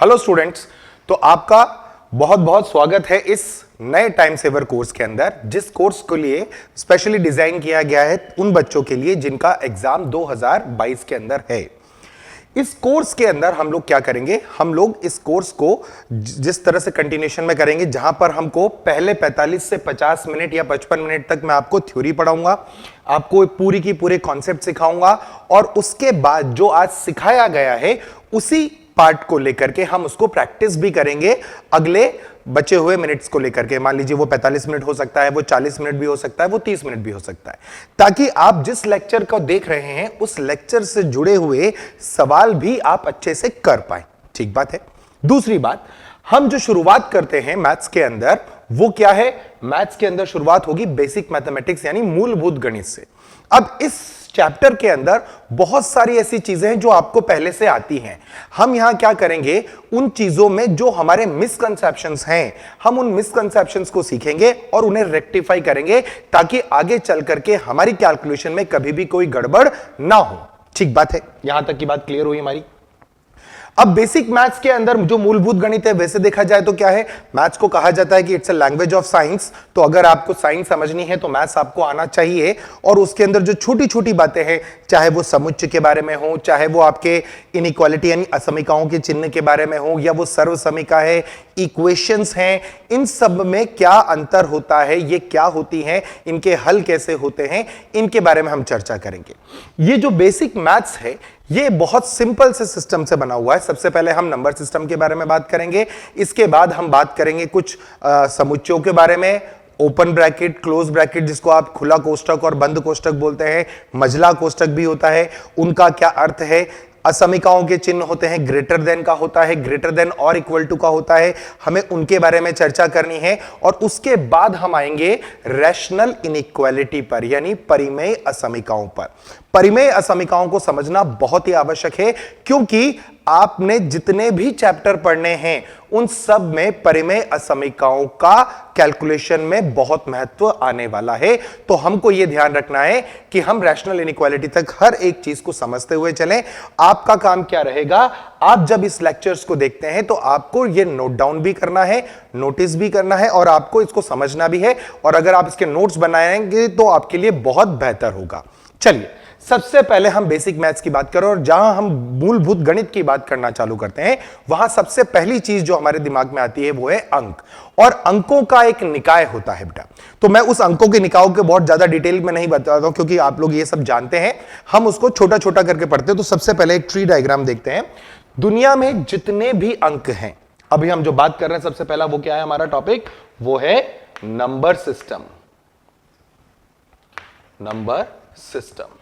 Hello students, तो आपका बहुत बहुत स्वागत है इस नए टाइम सेवर कोर्स के अंदर, जिस कोर्स के लिए स्पेशली डिजाइन किया गया है उन बच्चों के लिए जिनका एग्जाम 2022 के अंदर है। इस कोर्स के अंदर हम लोग क्या करेंगे, हम लोग इस कोर्स को जिस तरह से कंटिन्यूएशन में करेंगे, जहां पर हमको पहले 45 से 50 मिनट या 55 मिनट तक मैं आपको थ्योरी पढ़ाऊंगा, आपको पूरी की पूरे कॉन्सेप्ट सिखाऊंगा और उसके बाद जो आज सिखाया गया है उसी पार्ट को लेकर के हम उसको प्रैक्टिस भी करेंगे अगले बचे हुए मिनट्स को लेकर के। मान लीजिए वो 45 मिनट हो सकता है, वो 40 मिनट भी हो सकता है, वो 30 मिनट भी हो सकता है, ताकि आप जिस लेक्चर को देख रहे हैं उस लेक्चर से जुड़े हुए सवाल भी आप अच्छे से कर पाए। ठीक बात है। दूसरी बात, हम जो शुरुआत करते हैं मैथ्स के अंदर वो क्या है, मैथ्स के अंदर शुरुआत होगी बेसिक मैथमेटिक्स यानी मूलभूत गणित से। अब इस चैप्टर के अंदर बहुत सारी ऐसी चीजें हैं जो आपको पहले से आती हैं। हम यहां क्या करेंगे, उन चीजों में जो हमारे मिसकंसेप्शंस हैं, हम उन मिसकंसेप्शंस को सीखेंगे और उन्हें रेक्टिफाई करेंगे, ताकि आगे चल करके हमारी कैलकुलेशन में कभी भी कोई गड़बड़ ना हो। ठीक बात है, यहां तक की बात क्लियर हुई हमारी। अब बेसिक मैथ्स के अंदर जो मूलभूत गणित है, वैसे देखा जाए तो क्या है, मैथ्स को कहा जाता है कि it's a language of science. तो अगर आपको साइंस समझनी है तो मैथ्स आपको आना चाहिए। और उसके अंदर जो छोटी छोटी बातें हैं, चाहे वो समुच्चय के बारे में हो, चाहे वो आपके इनइक्वालिटी यानी असमीकाओं के चिन्ह के बारे में हो, या वो सर्वसमीका है, इक्वेशंस हैं, इन सब में क्या अंतर होता है, ये क्या होती हैं, इनके हल कैसे होते हैं, इनके बारे में हम चर्चा करेंगे। ये जो बेसिक मैथ्स है ये बहुत सिंपल से सिस्टम से बना हुआ है। सबसे पहले हम नंबर सिस्टम के बारे में बात करेंगे, इसके बाद हम बात करेंगे कुछ समुच्चयों के बारे में, ओपन ब्रैकेट, क्लोज ब्रैकेट, जिसको आप खुला कोष्ठक और बंद कोष्ठक बोलते हैं, मझला कोष्ठक भी होता है, उनका क्या अर्थ है, असमीकाओं के चिन्ह होते हैं, ग्रेटर देन का होता है, ग्रेटर देन और इक्वल टू का होता है, हमें उनके बारे में चर्चा करनी है। और उसके बाद हम आएंगे रैशनल इनइक्वालिटी पर, यानी परिमेय असमीकाओं पर। परिमेय असमीकाओं को समझना बहुत ही आवश्यक है, क्योंकि आपने जितने भी चैप्टर पढ़ने हैं उन सब में परिमेय असमीकाओं का कैलकुलेशन में बहुत महत्व आने वाला है। तो हमको यह ध्यान रखना है कि हम रैशनल इनइक्वालिटी तक हर एक चीज को समझते हुए चलें। आपका काम क्या रहेगा, आप जब इस लेक्चर्स को देखते हैं तो आपको यह नोट डाउन भी करना है, नोटिस भी करना है, और आपको इसको समझना भी है। और अगर आप इसके नोट्स बनाएंगे तो आपके लिए बहुत बेहतर होगा। चलिए, सबसे पहले हम बेसिक मैथ्स की बात करें और जहां हम मूलभूत गणित की बात करना चालू करते हैं, वहां सबसे पहली चीज जो हमारे दिमाग में आती है वो है अंक। और अंकों का एक निकाय होता है बेटा। तो मैं उस अंकों के निकायों के बहुत ज्यादा डिटेल में नहीं बताता हूं, क्योंकि आप लोग ये सब जानते हैं, हम उसको छोटा छोटा करके पढ़ते हैं। तो सबसे पहले एक ट्री डायग्राम देखते हैं। दुनिया में जितने भी अंक हैं, अभी हम जो बात कर रहे हैं सबसे पहला वो क्या है, हमारा टॉपिक वो है नंबर सिस्टम। Number system.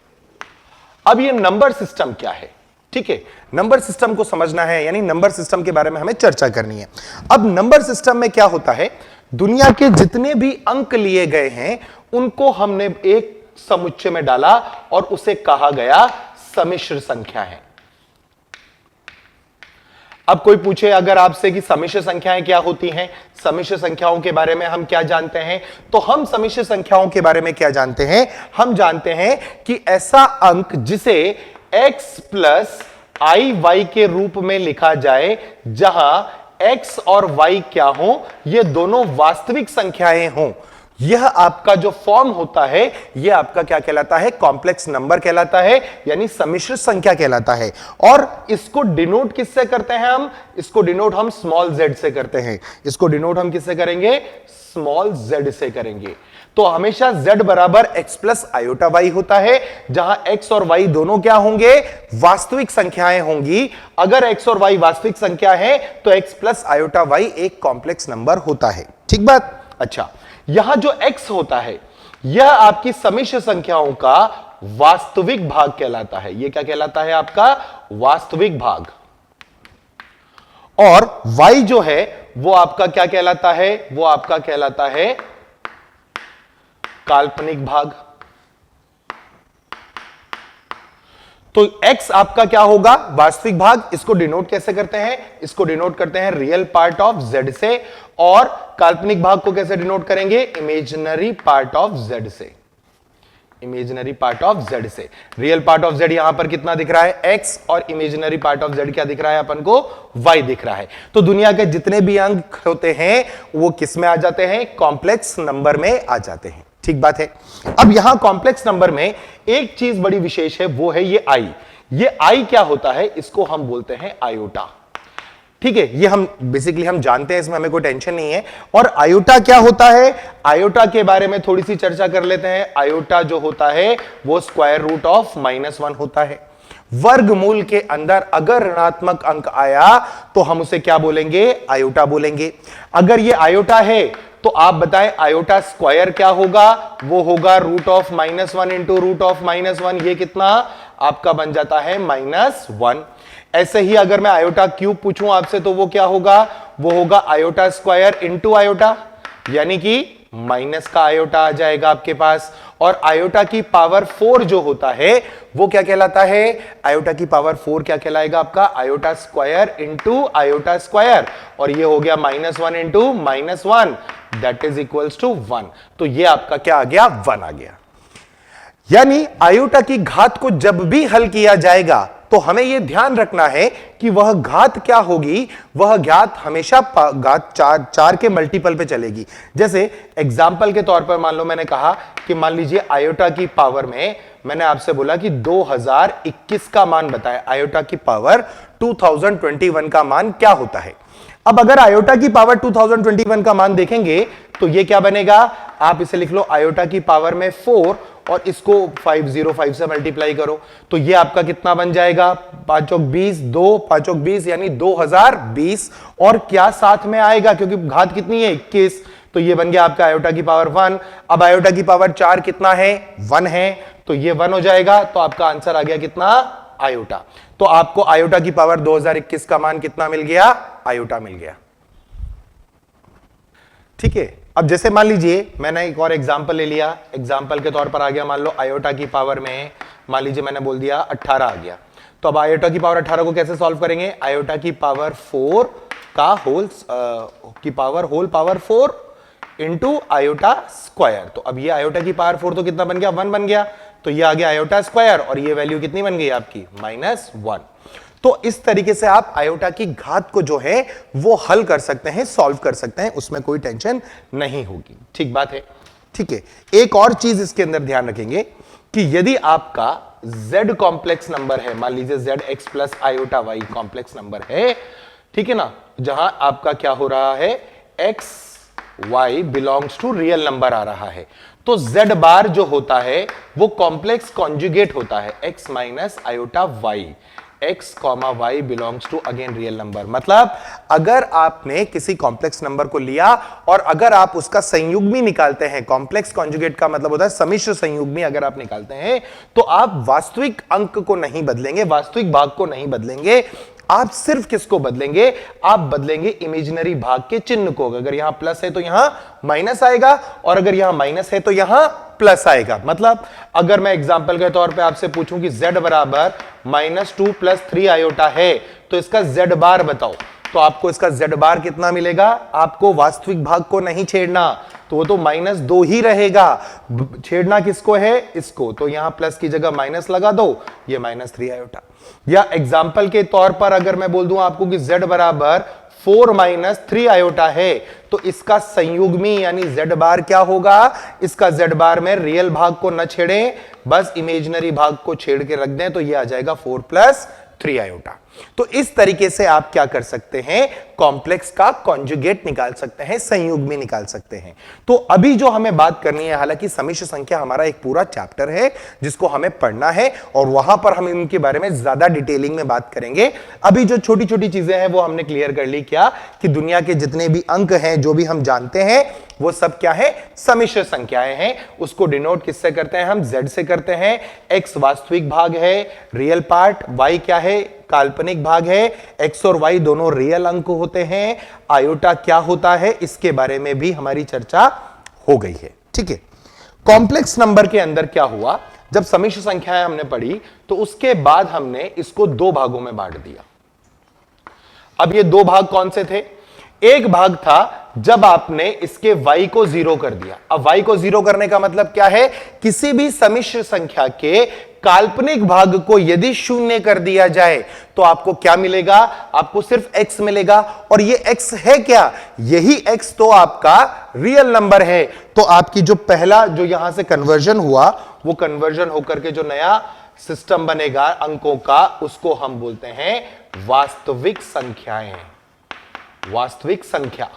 अब ये नंबर सिस्टम क्या है, ठीक है, नंबर सिस्टम को समझना है, यानी नंबर सिस्टम के बारे में हमें चर्चा करनी है। अब नंबर सिस्टम में क्या होता है, दुनिया के जितने भी अंक लिए गए हैं उनको हमने एक समुच्चय में डाला और उसे कहा गया सम्मिश्र संख्या है। अब कोई पूछे अगर आपसे कि सम्मिश्र संख्याएं क्या होती हैं, सम्मिश्र संख्याओं के बारे में हम क्या जानते हैं, तो हम सम्मिश्र संख्याओं के बारे में क्या जानते हैं, हम जानते हैं कि ऐसा अंक जिसे x प्लस आई वाई के रूप में लिखा जाए, जहां x और y क्या हो, ये दोनों वास्तविक संख्याएं हों, यह आपका जो फॉर्म होता है यह आपका क्या कहलाता है, कॉम्प्लेक्स नंबर कहलाता है, यानी सम्मिश्र संख्या कहलाता है। और इसको डिनोट किससे करते हैं हम, इसको डिनोट हम स्मॉल z से करते हैं। इसको डिनोट हम किससे करेंगे, स्मॉल z से करेंगे। तो हमेशा z बराबर x प्लस आयोटा y होता है, जहां x और y दोनों क्या होंगे, वास्तविक संख्याएं होंगी। अगर x और y वास्तविक संख्या है तो x प्लस आयोटा y एक कॉम्प्लेक्स नंबर होता है। ठीक बात। अच्छा, यहां जो x होता है यह आपकी सम्मिश्र संख्याओं का वास्तविक भाग कहलाता है। यह क्या कहलाता है, आपका वास्तविक भाग। और y जो है वो आपका क्या कहलाता है, वो आपका कहलाता है काल्पनिक भाग। तो x आपका क्या होगा, वास्तविक भाग। इसको डिनोट कैसे करते हैं, इसको डिनोट करते हैं रियल पार्ट ऑफ z से, और काल्पनिक भाग को कैसे डिनोट करेंगे, इमेजिनरी पार्ट ऑफ z से। इमेजिनरी पार्ट ऑफ z से। रियल पार्ट ऑफ z यहां पर कितना दिख रहा है x, और इमेजिनरी पार्ट ऑफ z क्या दिख रहा है अपन को, y दिख रहा है। तो दुनिया के जितने भी अंक होते हैं वो किस में आ जाते हैं, कॉम्प्लेक्स नंबर में आ जाते हैं। ठीक बात है। अब यहां कॉम्प्लेक्स नंबर में एक चीज बड़ी विशेष है, वो है ये i। ये i क्या होता है, इसको हम बोलते हैं आयोटा। ठीक है, ये हम बेसिकली हम जानते हैं, इसमें हमें कोई टेंशन नहीं है। और आयोटा क्या होता है, आयोटा के बारे में थोड़ी सी चर्चा कर लेते हैं। आयोटा जो होता है वो स्क्वायर रूट ऑफ -1 होता है। वर्गमूल के अंदर अगर ऋणात्मक अंक आया तो हम उसे क्या बोलेंगे, आयोटा बोलेंगे। अगर ये आयोटा है तो आप बताएं आयोटा स्क्वायर क्या होगा, वो होगा root of -1 into root of -1, ये कितना आपका बन जाता है -1। ऐसे ही अगर मैं आयोटा क्यूब पूछूं आपसे तो वो क्या होगा, वो होगा आयोटा स्क्वायर इंटू आयोटा, यानी कि माइनस का आयोटा आ जाएगा आपके पास। और आयोटा की पावर 4 जो होता है वो क्या कहलाता है, आयोटा की पावर 4 क्या कहलाएगा आपका, iota square into iota square, और ये हो गया -1 into -1 that is equals to 1। तो ये आपका क्या आ गया, 1 आ गया। यानी आयोटा की घात को जब भी हल किया जाएगा तो हमें यह ध्यान रखना है कि वह घात क्या होगी, वह घात हमेशा घात 4 के मल्टीपल पे चलेगी। जैसे एग्जाम्पल के तौर पर मान लो मैंने कहा कि मान लीजिए आयोटा की पावर में मैंने आपसे बोला कि 2021 का मान बताया, आयोटा की पावर 2021 का मान क्या होता है। अब अगर आयोटा की पावर 2021 का मान देखेंगे तो ये क्या बनेगा, आप इसे लिख लो आयोटा की पावर में 4 और इसको 505 से मल्टीप्लाई करो तो ये आपका कितना बन जाएगा, 5 चौक 20, 2 5 चौक 20 यानी 2020। और क्या साथ में आएगा क्योंकि घात कितनी है 21, तो ये बन गया आपका आयोटा की पावर 1। अब आयोटा की पावर 4 कितना है, 1 है, तो ये 1 हो जाएगा। तो आपका आंसर आ गया कितना, आयोटा। तो आपको आयोटा की पावर 2021 का मान कितना मिल गया, आयोटा मिल गया। ठीक है। अब जैसे मान लीजिए मैंने एक और एग्जांपल ले लिया, एग्जांपल के तौर पर आ गया मान लो आयोटा की पावर में मान लीजिए मैंने बोल दिया 18 आ गया। तो अब आयोटा की पावर 18 को कैसे सॉल्व करेंगे, आयोटा की पावर 4 का whole power 4 into iota square. तो अब ये आयोटा की पावर 4 तो कितना बन गया, 1 बन गया, तो ये आ गया आयोटा स्क्वायर और ये वैल्यू कितनी बन गई आपकी, -1। तो इस तरीके से आप आयोटा की घात को जो है वो हल कर सकते हैं, सॉल्व कर सकते हैं, उसमें कोई टेंशन नहीं होगी। ठीक बात है। ठीक है, एक और चीज इसके अंदर ध्यान रखेंगे कि यदि आपका z कॉम्प्लेक्स नंबर है, मान लीजिए zx plus iota y complex number है, ठीक है ना, जहां आपका क्या हो रहा है, x y belongs to real number आ रहा है, तो z बार जो होता है वो कॉम्प्लेक्स कॉन्जुगेट होता है x minus iota y, x comma y belongs to again real number. मतलब अगर आपने किसी कॉम्प्लेक्स नंबर को लिया और अगर आप उसका संयुग्मी निकालते हैं, कॉम्प्लेक्स कॉन्जुगेट का मतलब होता है सम्मिश्र संयुग्मी, अगर आप निकालते हैं तो आप वास्तविक अंक को नहीं बदलेंगे, वास्तविक भाग को नहीं बदलेंगे, आप सिर्फ किसको बदलेंगे, आप बदलेंगे इमेजिनरी भाग के चिन्ह को। अगर यहां प्लस है तो यहां माइनस आएगा और अगर यहां माइनस है तो यहां प्लस आएगा। मतलब अगर मैं एग्जांपल के तौर पे आपसे पूछूं कि z बराबर -2 + 3 आयोटा है तो इसका z बार बताओ, तो आपको इसका z बार कितना मिलेगा, आपको वास्तविक भाग को नहीं छेड़ना, तो वो तो -2 ही रहेगा, छेड़ना किसको है, इसको, तो यहां प्लस की जगह माइनस लगा दो, ये -3 आयोटा। या एग्जाम्पल के तौर पर अगर मैं बोल दूं आपको कि z बराबर 4 - 3 आयोटा है तो इसका संयुग्मी यानी z बार क्या होगा, इसका z बार में रियल भाग को न छेड़ें, बस इमेजिनरी भाग को छेड़ के रख दें, तो ये आ जाएगा 4 + 3 आयोटा। तो इस तरीके से आप क्या कर सकते हैं, कॉम्प्लेक्स का कॉन्जुगेट निकाल सकते हैं, संयुग्मी निकाल सकते हैं। तो अभी जो हमें बात करनी है, हालांकि समिश्र संख्या हमारा एक पूरा चैप्टर है जिसको हमें पढ़ना है और वहां पर हम इनके बारे में ज्यादा डिटेलिंग में बात करेंगे। अभी जो छोटी छोटी चीजें हैं वो हमने क्लियर कर ली, क्या कि दुनिया के जितने भी अंक हैं, जो भी हम जानते हैं, वो सब क्या है, सम्मिश्र संख्याएं हैं। उसको डिनोट किससे करते हैं, हम z से करते हैं। x वास्तविक भाग है, रियल पार्ट, y क्या है, काल्पनिक भाग है, x और y दोनों रियल अंक होते हैं। आयोटा क्या होता है इसके बारे में भी हमारी चर्चा हो गई है। ठीक है, कॉम्प्लेक्स नंबर के अंदर क्या हुआ, जब सम्मिश्र संख्याएं हमने पढ़ी तो उसके बाद हमने इसको 2 भागों में बांट दिया। अब ये 2 भाग कौन से थे, एक भाग था जब आपने इसके y को 0 कर दिया। अब y को 0 करने का मतलब क्या है? किसी भी समिश्र संख्या के काल्पनिक भाग को यदि शून्य कर दिया जाए तो आपको क्या मिलेगा? आपको सिर्फ x मिलेगा। और ये x है क्या? यही x तो आपका रियल नंबर है। तो आपकी जो पहला जो यहां से कन्वर्जन हुआ, वो कन्वर्जन होकर के जो नया सिस्टम बनेगा अंकों का, उसको हम बोलते हैं वास्तविक संख्याएं। वास्तविक संख्या।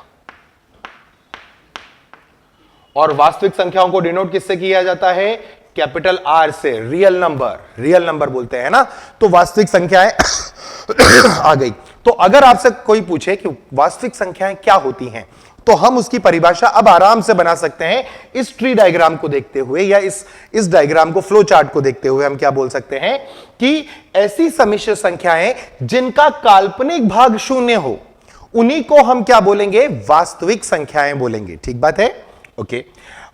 और वास्तविक संख्याओं को डिनोट किससे किया जाता है? कैपिटल आर से। रियल नंबर, रियल नंबर बोलते हैं ना। तो वास्तविक संख्याएं आ गई। तो अगर आपसे कोई पूछे कि वास्तविक संख्याएं क्या होती हैं, तो हम उसकी परिभाषा अब आराम से बना सकते हैं। इस ट्री डायग्राम को देखते हुए या इस डायग्राम को, फ्लो चार्ट को देखते हुए हम क्या बोल सकते हैं कि ऐसी समिश्र संख्याएं जिनका काल्पनिक भाग शून्य हो, उन्हीं को हम क्या बोलेंगे? वास्तविक संख्याएं बोलेंगे। ठीक बात है? ओके।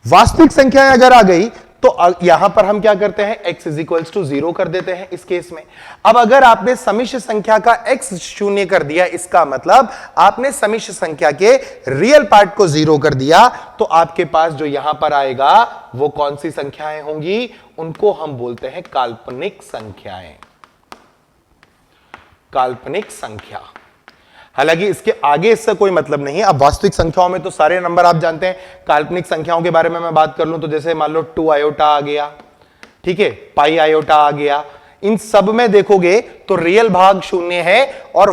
वास्तविक संख्याएं अगर आ गई तो यहां पर हम क्या करते हैं? x इज इक्वल्स टू 0 कर देते हैं इस केस में। अब अगर आपने समिश्र संख्या का x शून्य कर दिया, इसका मतलब आपने समिश्र संख्या के रियल पार्ट को 0 कर दिया, तो आपके पास जो यहां पर आएगा वो कौन सी संख्याएं होंगी? उनको हम बोलते हैं काल्पनिक संख्याएं। काल्पनिक संख्या। हालांकि इसके आगे इससे कोई मतलब नहीं है। अब वास्तविक संख्याओं में तो सारे नंबर आप जानते हैं। काल्पनिक संख्याओं के बारे में मैं बात कर लूं तो जैसे मान लो 2 आयोटा आ गया, ठीक है, पाई आयोटा आ गया। इन सब में देखोगे तो रियल भाग शून्य है और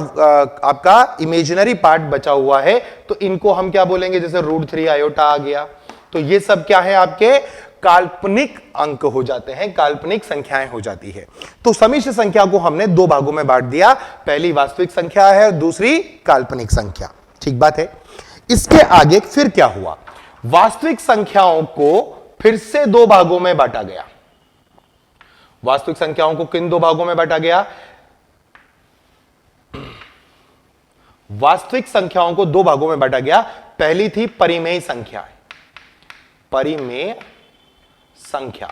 आपका इमेजिनरी पार्ट बचा हुआ है। तो इनको हम क्या बोलेंगे? जैसे √3 आयोटा आ गया। तो ये सब क्या है? आपके काल्पनिक अंक हो जाते हैं, काल्पनिक संख्याएं हो जाती है। तो समिश्र संख्या को हमने दो भागों में बांट दिया। पहली वास्तविक संख्या है, दूसरी काल्पनिक संख्या। ठीक बात है। इसके आगे फिर क्या हुआ? वास्तविक संख्याओं को फिर से दो भागों में बांटा गया। वास्तविक संख्याओं को किन दो भागों में बांटा गया? वास्तविक संख्याओं को दो भागों में बांटा गया। पहली थी परिमेय संख्या। परिमेय संख्या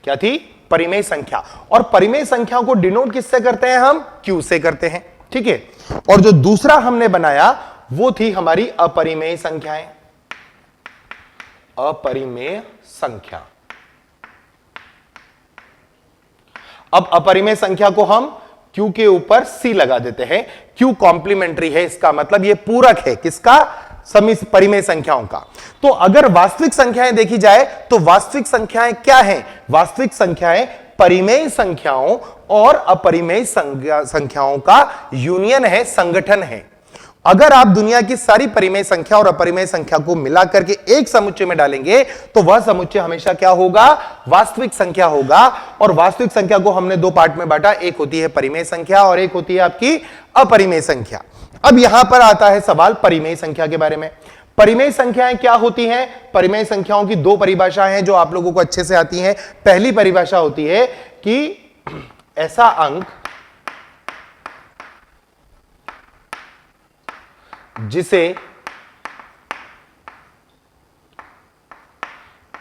क्या थी? परिमेय संख्या। और परिमेय संख्याओं को डिनोट किससे करते हैं? हम Q से करते हैं। ठीक है। और जो दूसरा हमने बनाया वो थी हमारी अपरिमेय संख्याएं। अपरिमेय संख्या। अब अपरिमेय संख्या को हम Q के ऊपर C लगा देते हैं। Q कॉम्प्लीमेंट्री है, इसका मतलब ये पूरक है किसका? परिमेय संख्याओं का। तो अगर वास्तविक संख्याएं देखी जाए तो वास्तविक संख्याएं क्या हैं? वास्तविक संख्याएं परिमेय संख्याओं और अपरिमेय संख्याओं का यूनियन है, संगठन है। अगर आप दुनिया की सारी परिमेय संख्या और अपरिमेय संख्या को मिलाकर के एक समुच्चय में डालेंगे तो वह समुच्चय हमेशा क्या होगा? वास्तविक संख्या होगा। और वास्तविक संख्या को हमने दो पार्ट में बांटा, एक होती है परिमेय संख्या और एक होती है आपकी अपरिमेय संख्या। अब यहां पर आता है सवाल परिमेय संख्या के बारे में। परिमेय संख्याएं क्या होती हैं? परिमेय संख्याओं की दो परिभाषाएं हैं जो आप लोगों को अच्छे से आती हैं। पहली परिभाषा होती है कि ऐसा अंक जिसे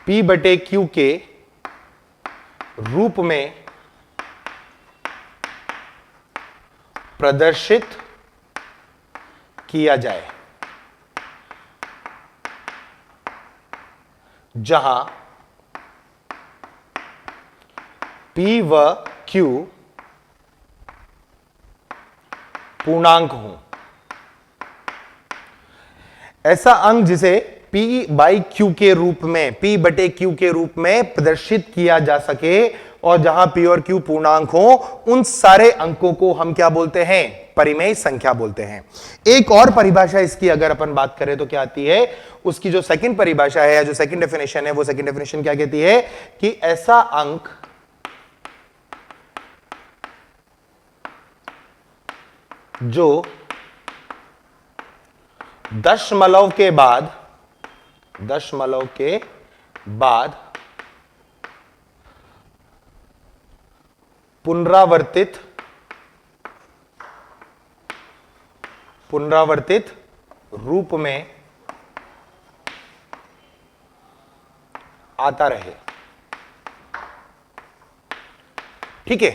P/Q के रूप में प्रदर्शित किया जाए, जहां P व Q पूर्णांक हों। ऐसा अंक जिसे P/Q के रूप में, P/Q के रूप में प्रदर्शित किया जा सके और जहां P और Q पूर्णांक हो, उन सारे अंकों को हम क्या बोलते हैं? परिमेय संख्या बोलते हैं। एक और परिभाषा इसकी अगर अपन बात करें तो क्या आती है? उसकी जो सेकंड परिभाषा है या जो सेकंड डेफिनेशन है, वो सेकंड डेफिनेशन क्या कहती है? कि ऐसा अंक जो दशमलव के बाद पुनरावर्तित रूप में आता रहे। ठीक है।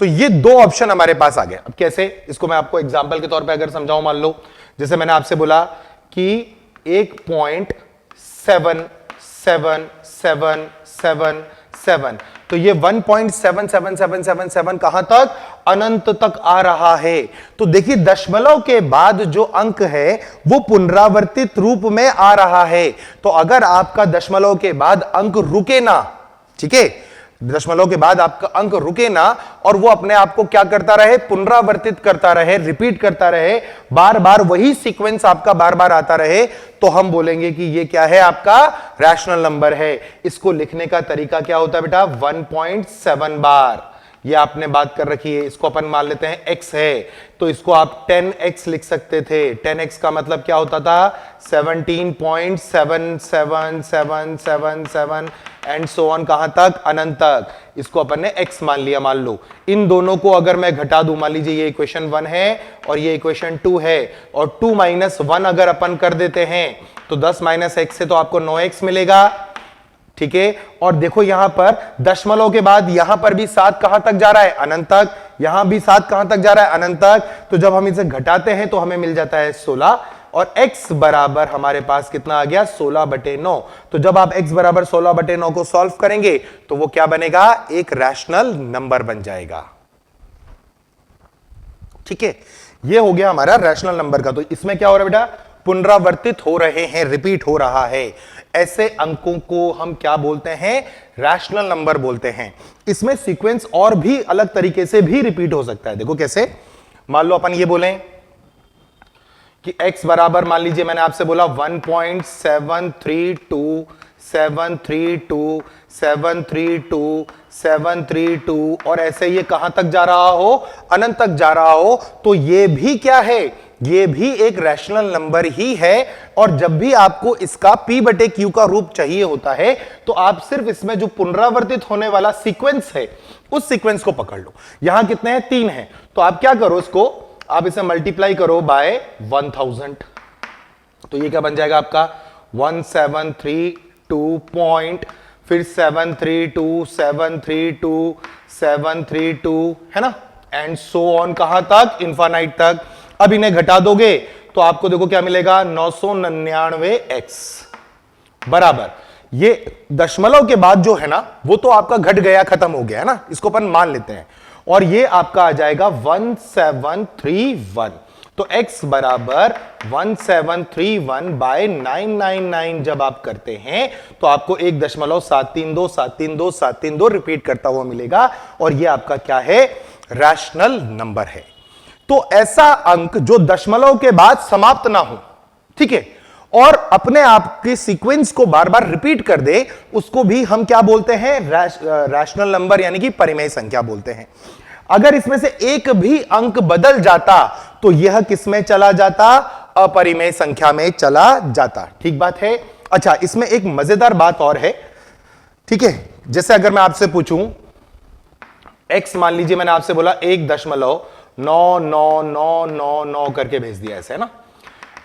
तो ये दो ऑप्शन हमारे पास आ गए। अब कैसे, इसको मैं आपको एग्जांपल के तौर पे अगर समझाऊं, मान लो जैसे मैंने आपसे बोला कि 1.777777, तो ये 1.77777 कहां तक, अनंत तक आ रहा है। तो देखिए दशमलव के बाद जो अंक है वो पुनरावर्तित रूप में आ रहा है। तो अगर आपका दशमलव के बाद अंक रुके ना, ठीक है, दशमलव के बाद आपका अंक रुके ना और वो अपने आप को क्या करता रहे, पुनरावर्तित करता रहे, रिपीट करता रहे, बार बार वही सीक्वेंस आपका बार बार आता रहे, तो हम बोलेंगे कि ये क्या है, आपका रैशनल नंबर है। इसको लिखने का तरीका क्या होता है बेटा, 1.7 बार। ये आपने बात कर रखी है, इसको अपन मान लेते हैं x है, तो इसको आप 10x लिख सकते थे। 10x का मतलब क्या होता था, 17.77777 एंड सो ऑन, कहां तक, अनंत तक। इसको अपन ने x मान लिया। मान लो इन दोनों को अगर मैं घटा दूं, मान लीजिए ये इक्वेशन 1 है और ये इक्वेशन 2 है, और 2 - 1 अगर अपन कर देते हैं तो 10 - x से तो आपको 9x मिलेगा, ठीक है। और देखो यहां पर दशमलव के बाद यहां पर भी 7 कहां तक जा रहा है, अनंत तक। यहां भी 7 कहां तक जा रहा है, अनंत तक। तो जब हम इसे घटाते हैं तो हमें मिल जाता है 16, और x बराबर हमारे पास कितना आ गया, 16/9। तो जब आप x बराबर 16/9 को सॉल्व करेंगे तो वो क्या बनेगा, एक रैशनल नंबर बन जाएगा, ठीक है। ये हो गया हमारा रैशनल नंबर का। तो इसमें क्या हो रहा है बेटा, पुनरावर्तित हो रहे हैं, रिपीट हो रहा है। ऐसे अंकों को हम क्या बोलते हैं, रैशनल नंबर बोलते हैं। इसमें सीक्वेंस और भी अलग तरीके से भी रिपीट हो सकता है। देखो कैसे, मान लो अपन ये बोलें कि x बराबर, मान लीजिए मैंने आपसे बोला 1.732 और ऐसे ये कहां तक जा रहा हो, अनंत तक जा रहा हो, तो ये भी क्या है, ये भी एक रैशनल नंबर ही है। और जब भी आपको इसका p/q का रूप चाहिए होता है तो आप सिर्फ इसमें जो पुनरावर्तित होने वाला सीक्वेंस है उस सीक्वेंस को पकड़ लो। यहां कितने हैं, 3 हैं, तो आप क्या करो, इसको आप इसे मल्टीप्लाई करो बाय 1000, तो ये क्या बन जाएगा आपका 1732 पॉइंट, फिर 732 है ना, एंड सो ऑन, कहां तक, इनफाइनाइट तक। अब इन्हें घटा दोगे तो आपको देखो क्या मिलेगा, 999x बराबर, ये दशमलव के बाद जो है ना वो तो आपका घट गया, खत्म हो गया है ना, इसको अपन मान लेते हैं, और ये आपका आ जाएगा 1731। तो x बराबर 1731/999 जब आप करते हैं तो आपको 1.732 रिपीट करता हुआ मिलेगा, और ये आपका क्या है, रैशनल नंबर है। तो ऐसा अंक जो दशमलव के बाद समाप्त ना हो, ठीक है, और अपने आप के सीक्वेंस को बार बार रिपीट कर दे, उसको भी हम क्या बोलते हैं, रैशनल नंबर यानी कि परिमेय संख्या बोलते हैं। अगर इसमें से एक भी अंक बदल जाता तो यह किसमें चला जाता, अपरिमेय संख्या में चला जाता, ठीक बात है। अच्छा, इसमें एक मजेदार बात और है, ठीक है। जैसे अगर मैं आपसे पूछूं x, मान लीजिए मैंने आपसे बोला 1.99999 करके भेज दिया, ऐसे है ना,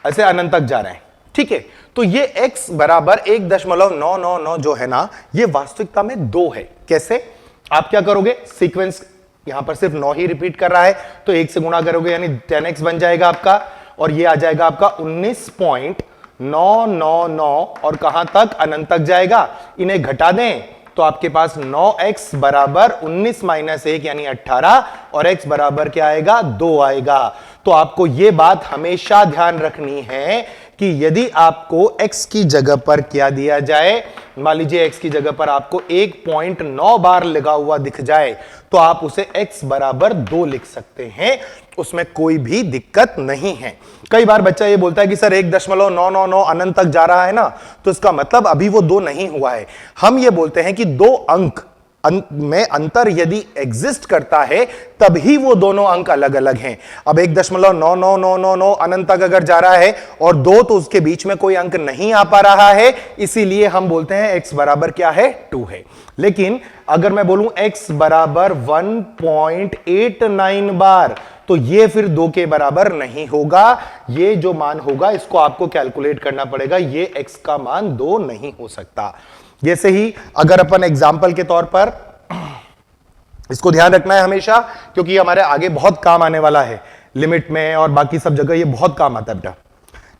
ऐसे अनंत तक जा रहे हैं, ठीक है। तो ये x बराबर 1.999 जो है ना, ये वास्तविकता में 2 है। कैसे, आप क्या करोगे, सीक्वेंस यहां पर सिर्फ 9 ही रिपीट कर रहा है, तो 1 से गुणा करोगे यानी 10x बन जाएगा आपका, और ये आ जाएगा आपका 19.999, और कहां तक, अनंत तक जाएगा। इन्हें घटा दें तो आपके पास 9x बराबर 19 - 1 यानी 18, और x बराबर क्या आएगा, 2 आएगा। तो आपको यह बात हमेशा ध्यान रखनी है कि यदि आपको x की जगह पर क्या दिया जाए, मान लीजिए x की जगह पर आपको 1.9 बार लगा हुआ दिख जाए, तो आप उसे x बराबर 2 लिख सकते हैं, उसमें कोई भी दिक्कत नहीं है। कई बार बच्चा ये बोलता है कि सर 1.999 अनंत तक जा रहा है ना, तो इसका मतलब अभी वो 2 नहीं हुआ है। हम ये बोलते हैं कि 2 अंक में अंतर यदि एग्जिस्ट करता है तभी वो दोनों अंक अलग अलग हैं। अब 1.99999 अनंत तक अगर जा रहा है और 2, तो उसके बीच में कोई अंक नहीं आ पा रहा है, इसीलिए हम बोलते हैं x बराबर क्या है, 2 है। लेकिन अगर मैं बोलूं x बराबर 1.89 बार, तो ये फिर 2 के बराबर नहीं होगा। ये जो मान होगा इसको आपको कैलकुलेट करना पड़ेगा, ये x का मान 2 नहीं हो सकता। जैसे ही अगर अपन एग्जाम्पल के तौर पर इसको ध्यान रखना है हमेशा, क्योंकि ये हमारे आगे बहुत काम आने वाला है, लिमिट में और बाकी सब जगह ये बहुत काम आता है बेटा।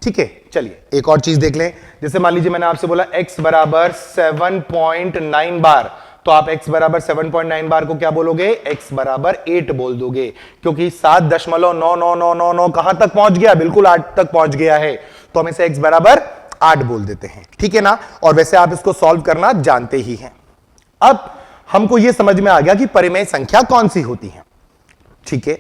ठीक है, चलिए एक और चीज देख लें। जैसे मान लीजिए मैंने आपसे बोला x बराबर 7.9 बार, तो आप x बराबर 7.9 बार को क्या बोलोगे, x बराबर 8 बोल दोगे, क्योंकि 7.9999 कहां तक पहुंच गया, बिल्कुल 8 तक पहुंच गया है, तो हम इसे x बराबर 8 बोल देते हैं। ठीक है ना, और वैसे आप इसको सॉल्व करना जानते ही हैं। अब हमको यह समझ में आ गया कि परिमेय संख्या कौन सी होती है। ठीक है,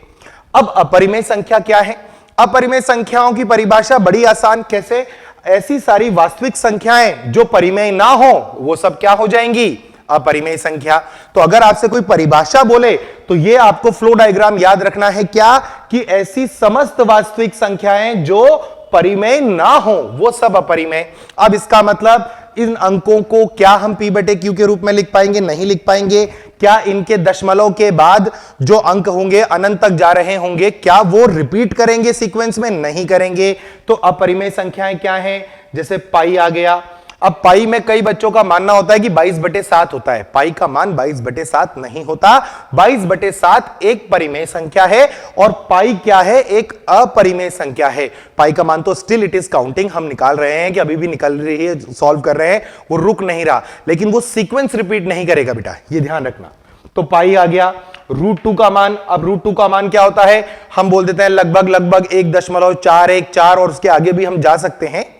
अब अपरिमेय संख्या क्या है। अपरिमेय संख्याओं की परिभाषा बड़ी आसान, कैसे, ऐसी सारी वास्तविक संख्याएं जो परिमेय ना हो वो सब क्या हो जाएंगी, अपरिमेय संख्या। तो अगर आपसे कोई परिभाषा बोले तो ये आपको फ्लो डायग्राम याद रखना है, क्या, कि ऐसी समस्त वास्तविक संख्याएं जो परिमेय ना हो वो सब अपरिमेय। अब इसका मतलब इन अंकों को क्या हम p बटे q के रूप में लिख पाएंगे, नहीं लिख पाएंगे। क्या इनके दशमलव के बाद जो अंक होंगे अनंत तक जा रहे होंगे, क्या वो रिपीट करेंगे सीक्वेंस में, नहीं करेंगे। तो अपरिमेय संख्याएं क्या हैं, जैसे पाई आ गया। अब पाई में कई बच्चों का मानना होता है कि 22/7 होता है, पाई का मान 22/7 नहीं होता। 22/7 एक परिमेय संख्या है और पाई क्या है, एक अपरिमेय संख्या है। पाई का मान तो स्टिल इट इज काउंटिंग, हम निकाल रहे हैं कि अभी भी निकल रही है, सॉल्व कर रहे हैं, वो रुक नहीं रहा, लेकिन वो सीक्वेंस रिपीट नहीं करेगा बेटा, ये ध्यान रखना। तो पाई आ गया। √2 का मान, अब √2 का मान क्या होता है, हम बोल देते हैं लगभग 1.414 और उसके आगे भी हम जा सकते हैं।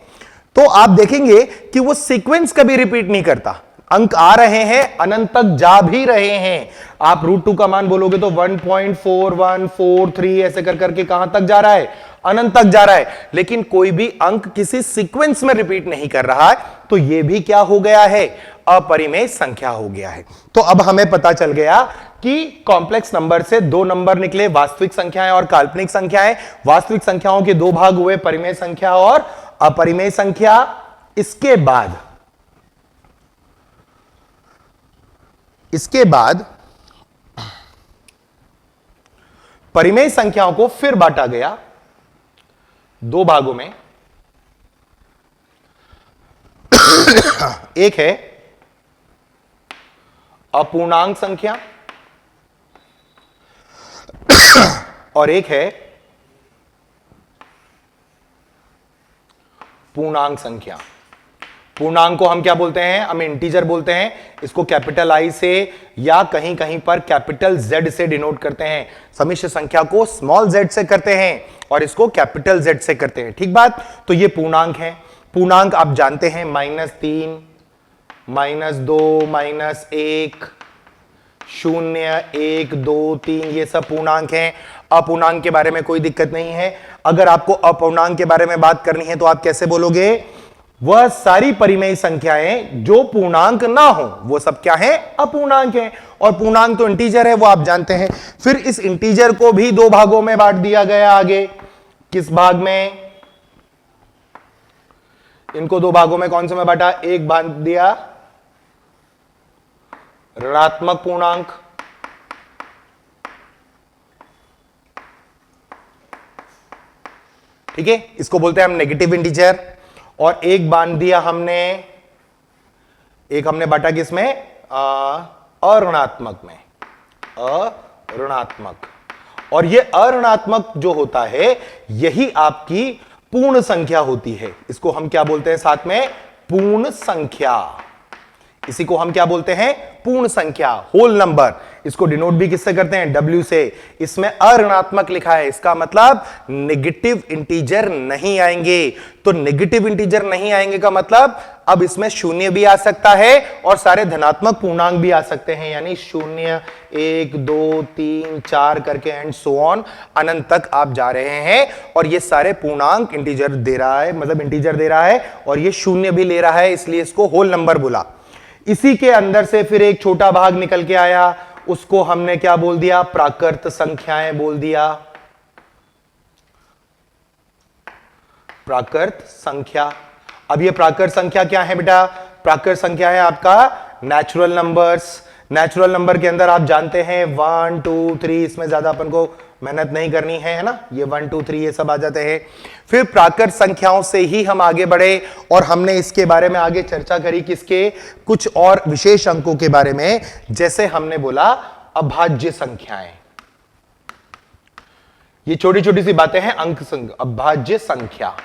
तो आप देखेंगे कि वो सीक्वेंस कभी रिपीट नहीं करता, अंक आ रहे हैं, अनंत तक जा भी रहे हैं। आप √2 का मान बोलोगे तो 1.4143 ऐसे कर करके कहां तक जा रहा है, अनंत तक जा रहा है, लेकिन कोई भी अंक किसी सीक्वेंस में रिपीट नहीं कर रहा है, तो ये भी क्या हो गया है, अपरिमेय संख्या हो गया है। तो अब हमें पता चल गया कि कॉम्प्लेक्स नंबर से दो नंबर निकले, वास्तविक संख्याएं और काल्पनिक संख्याएं। वास्तविक संख्याओं के दो भाग हुए, परिमेय संख्या और अपरिमेय संख्या। इसके बाद परिमेय संख्याओं को फिर बांटा गया दो भागों में। एक है अपूर्णांक संख्या और एक है पूर्णांक संख्या। पूर्णांक को हम क्या बोलते हैं, हम इंटीजर बोलते हैं। इसको कैपिटल आई से या कहीं कहीं पर कैपिटल जेड से डिनोट करते हैं। समिश्र संख्या को स्मॉल जेड से करते हैं और इसको कैपिटल जेड से करते हैं, ठीक बात। तो ये पूर्णांक है। पूर्णांक आप जानते हैं -3, -2, -1, 0, 1, 2, 3, ये सब पूर्णांक हैं। अपूर्णांक के बारे में कोई दिक्कत नहीं है। अगर आपको अपूर्णांक के बारे में बात करनी है तो आप कैसे बोलोगे, वह सारी परिमेय संख्याएं जो पूर्णांक ना हो वो सब क्या है, अपूर्णांक है। और पूर्णांक तो इंटीजर है, वो आप जानते हैं। फिर इस इंटीजर को भी दो भागों में बांट दिया गया। आगे किस भाग में, इनको दो भागों में कौन से में बांटा, एक बांट दिया ऋणात्मक पूर्णांक ठीक है, इसको बोलते हैं हम नेगेटिव इंटीजर। और एक बांध दिया हमने, एक हमने बांटा किसमें, अऋणात्मक में, अऋणात्मक। और ये अऋणात्मक जो होता है यही आपकी पूर्ण संख्या होती है। इसको हम क्या बोलते हैं साथ में, पूर्ण संख्या। इसी को हम क्या बोलते हैं, पूर्ण संख्या, होल नंबर। इसको डिनोट भी किससे करते हैं, W से। इसमें अऋणात्मक लिखा है, इसका मतलब नेगेटिव इंटीजर नहीं आएंगे। तो नेगेटिव इंटीजर नहीं आएंगे का मतलब अब इसमें शून्य भी आ सकता है और सारे धनात्मक पूर्णांक भी आ सकते हैं, यानी 0, 1, 2, 3, 4 करके एंड सो ऑन अनंत तक आप जा रहे हैं। और ये सारे पूर्णांक इंटीजर दे रहा है, मतलब इंटीजर दे रहा है, और ये शून्य भी ले रहा है, इसलिए इसको होल नंबर बोला। इसी के अंदर से फिर एक छोटा भाग निकल के आया, उसको हमने क्या बोल दिया, प्राकृत संख्याएं बोल दिया। प्राकृत संख्या। अब ये प्राकृत संख्या क्या है बेटा, प्राकृत संख्या है आपका नेचुरल नंबर्स। नेचुरल नंबर के अंदर आप जानते हैं 1, 2, 3, इसमें ज्यादा अपन को मेहनत नहीं करनी है ना, ये 1, 2, 3 ये सब आ जाते हैं। फिर प्राकृत संख्याओं से ही हम आगे बढ़े और हमने इसके बारे में आगे चर्चा करी, किसके, कुछ और विशेष अंकों के बारे में। जैसे हमने बोला अभाज्य संख्याएं। ये छोटी छोटी सी बातें हैं, अभाज्य संख्या।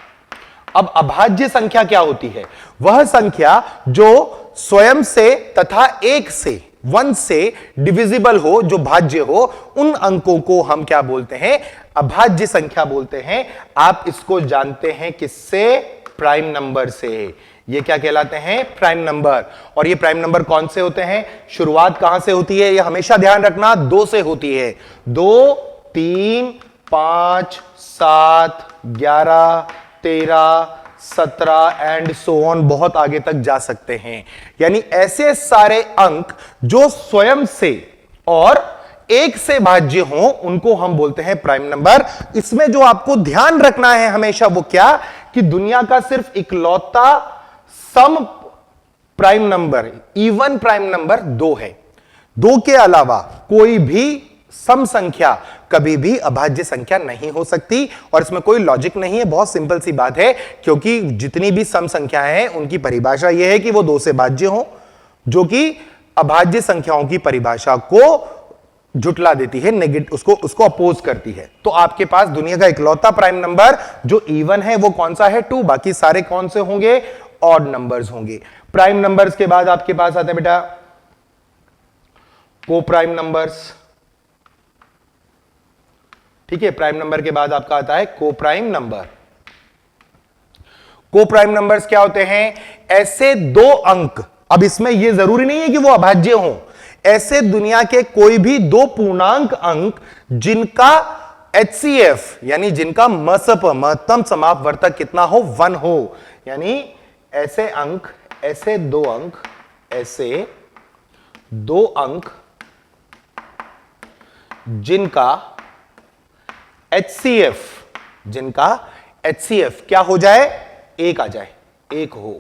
अब अभाज्य संख्या क्या होती है? वह संख्या जो स्वयं से तथा एक से, वन से डिविजिबल हो, जो भाज्य हो, उन अंकों को हम क्या बोलते हैं? अभाज्य संख्या बोलते हैं। आप इसको जानते हैं किससे? प्राइम नंबर से। ये क्या कहलाते हैं? Prime number. और ये प्राइम नंबर कौन से होते हैं? शुरुआत कहां से होती है? ये हमेशा ध्यान रखना, 2 से होती है। 2, 3, 5, 7, 11, 13, 17 एंड सो ऑन, बहुत आगे तक जा सकते हैं। यानी ऐसे सारे अंक जो स्वयं से और एक से भाज्य हों, उनको हम बोलते हैं प्राइम नंबर। इसमें जो आपको ध्यान रखना है हमेशा, वो क्या? कि दुनिया का सिर्फ इकलौता सम prime number, even prime number 2 है। 2 के अलावा कोई भी सम संख्या कभी भी अभाज्य संख्या नहीं हो सकती। और इसमें कोई लॉजिक नहीं है, बहुत सिंपल सी बात है, क्योंकि जितनी भी सम संख्याएं हैं उनकी परिभाषा यह है कि वो 2 से भाज्य हो, जो कि अभाज्य संख्याओं की परिभाषा को झुटला देती है, उसको अपोज करती है। तो आपके पास दुनिया का इकलौता प्राइम नंबर जो इवन है वो कौन सा है? 2। बाकी सारे कौन से होंगे? ऑड नंबर्स होंगे। प्राइम नंबर्स के बाद आपके पास आते हैं बेटा को प्राइम नंबर्स। ठीक है, प्राइम नंबर के बाद आपका आता है को प्राइम नंबर। को प्राइम नंबर्स क्या होते हैं? ऐसे 2 अंक, अब इसमें यह जरूरी नहीं है कि वो अभाज्य हो, ऐसे दुनिया के कोई भी 2 पूर्णांक अंक जिनका HCF यानी जिनका MSP महत्तम समापवर्तक कितना हो? 1 हो। यानी ऐसे अंक, ऐसे 2 अंक, ऐसे 2 अंक जिनका HCF क्या हो जाए? 1 आ जाए, 1 हो,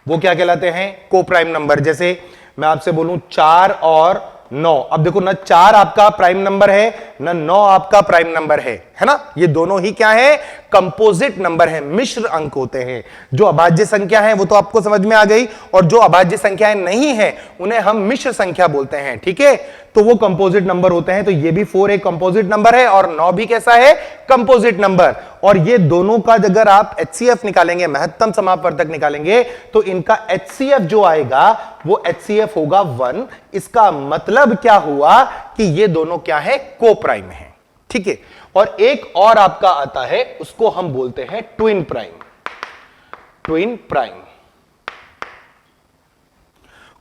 वो क्या कहलाते हैं? को प्राइम नंबर। जैसे मैं आपसे बोलूं 4 और 9, अब देखो ना 4 आपका प्राइम नंबर है ना 9 आपका प्राइम नंबर है ना? ये दोनों ही क्या है? कंपोजिट नंबर है, मिश्र अंक होते हैं। जो अभाज्य संख्या है वो तो आपको समझ में आ गई, और जो अभाज्य संख्याएं नहीं है उन्हें हम मिश्र संख्या बोलते हैं। ठीक है, तो वो कंपोजिट नंबर होते हैं। तो ये भी 4 एक कंपोजिट नंबर है और 9 भी कैसा है? Composite number. और ये दोनों का अगर आप HCF निकालेंगे, महत्तम समापवर्तक निकालेंगे, तो इनका HCF जो आएगा वो HCF होगा 1। इसका मतलब क्या हुआ? कि ये दोनों क्या है? को प्राइम है। ठीक है, और एक और आपका आता है, उसको हम बोलते हैं ट्विन प्राइम। ट्विन प्राइम,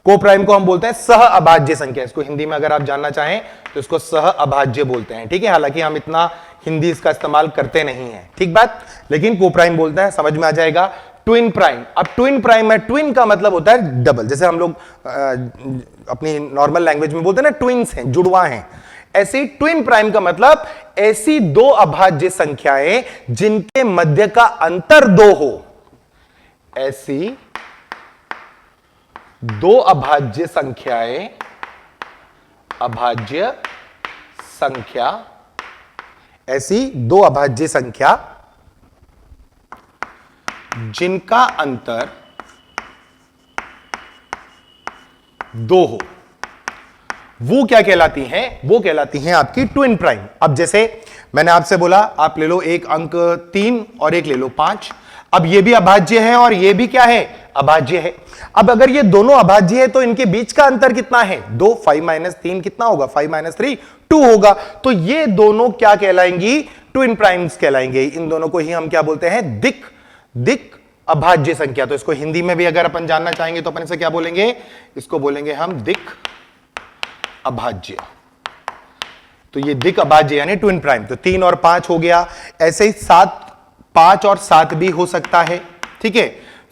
को प्राइम को हम बोलते हैं सह अभाज्य संख्या। इसको हिंदी में अगर आप जानना चाहें तो इसको सह अभाज्य बोलते हैं। ठीक है, हालांकि हम इतना हिंदी इसका इस्तेमाल करते नहीं है, ठीक बात, लेकिन को प्राइम बोलते हैं, समझ में आ जाएगा। ट्विन प्राइम, अब ट्विन प्राइम है, ट्विन का मतलब होता है डबल। जैसे हम लोग अपनी नॉर्मल लैंग्वेज में बोलते हैं ना, ट्विन्स हैं, जुड़वा हैं। ऐसी ट्विन प्राइम का मतलब ऐसी 2 अभाज्य संख्याएं जिनके मध्य का अंतर 2 हो। ऐसी 2 अभाज्य संख्याएं, अभाज्य संख्या, ऐसी 2 अभाज्य संख्या जिनका अंतर 2 हो, वो क्या कहलाती हैं? वो कहलाती हैं आपकी ट्विन प्राइम। अब जैसे मैंने आपसे बोला, आप ले लो एक अंक 3 और एक ले लो 5। अब ये भी अभाज्य है और ये भी क्या है? अभाज्य है। अब अगर ये दोनों अभाज्य है तो इनके बीच का अंतर कितना है? 2। 5 - 3 कितना होगा? 5 - 3 2 होगा। तो ये दोनों क्या कहलाएंगी? ट्विन प्राइम्स कहलाएंगे। इन दोनों को ही हम क्या बोलते हैं? दिक अभाज्य संख्या। तो इसको हिंदी में भी अगर अपन जानना चाहेंगे तो अपन इसे क्या बोलेंगे? इसको बोलेंगे हम दिक अभाज्य। तो ये दिक अभाज्य यानी ट्विन प्राइम। तो 3 और 5 हो गया। ऐसे ही 5 और 7 भी हो सकता है। ठीक है,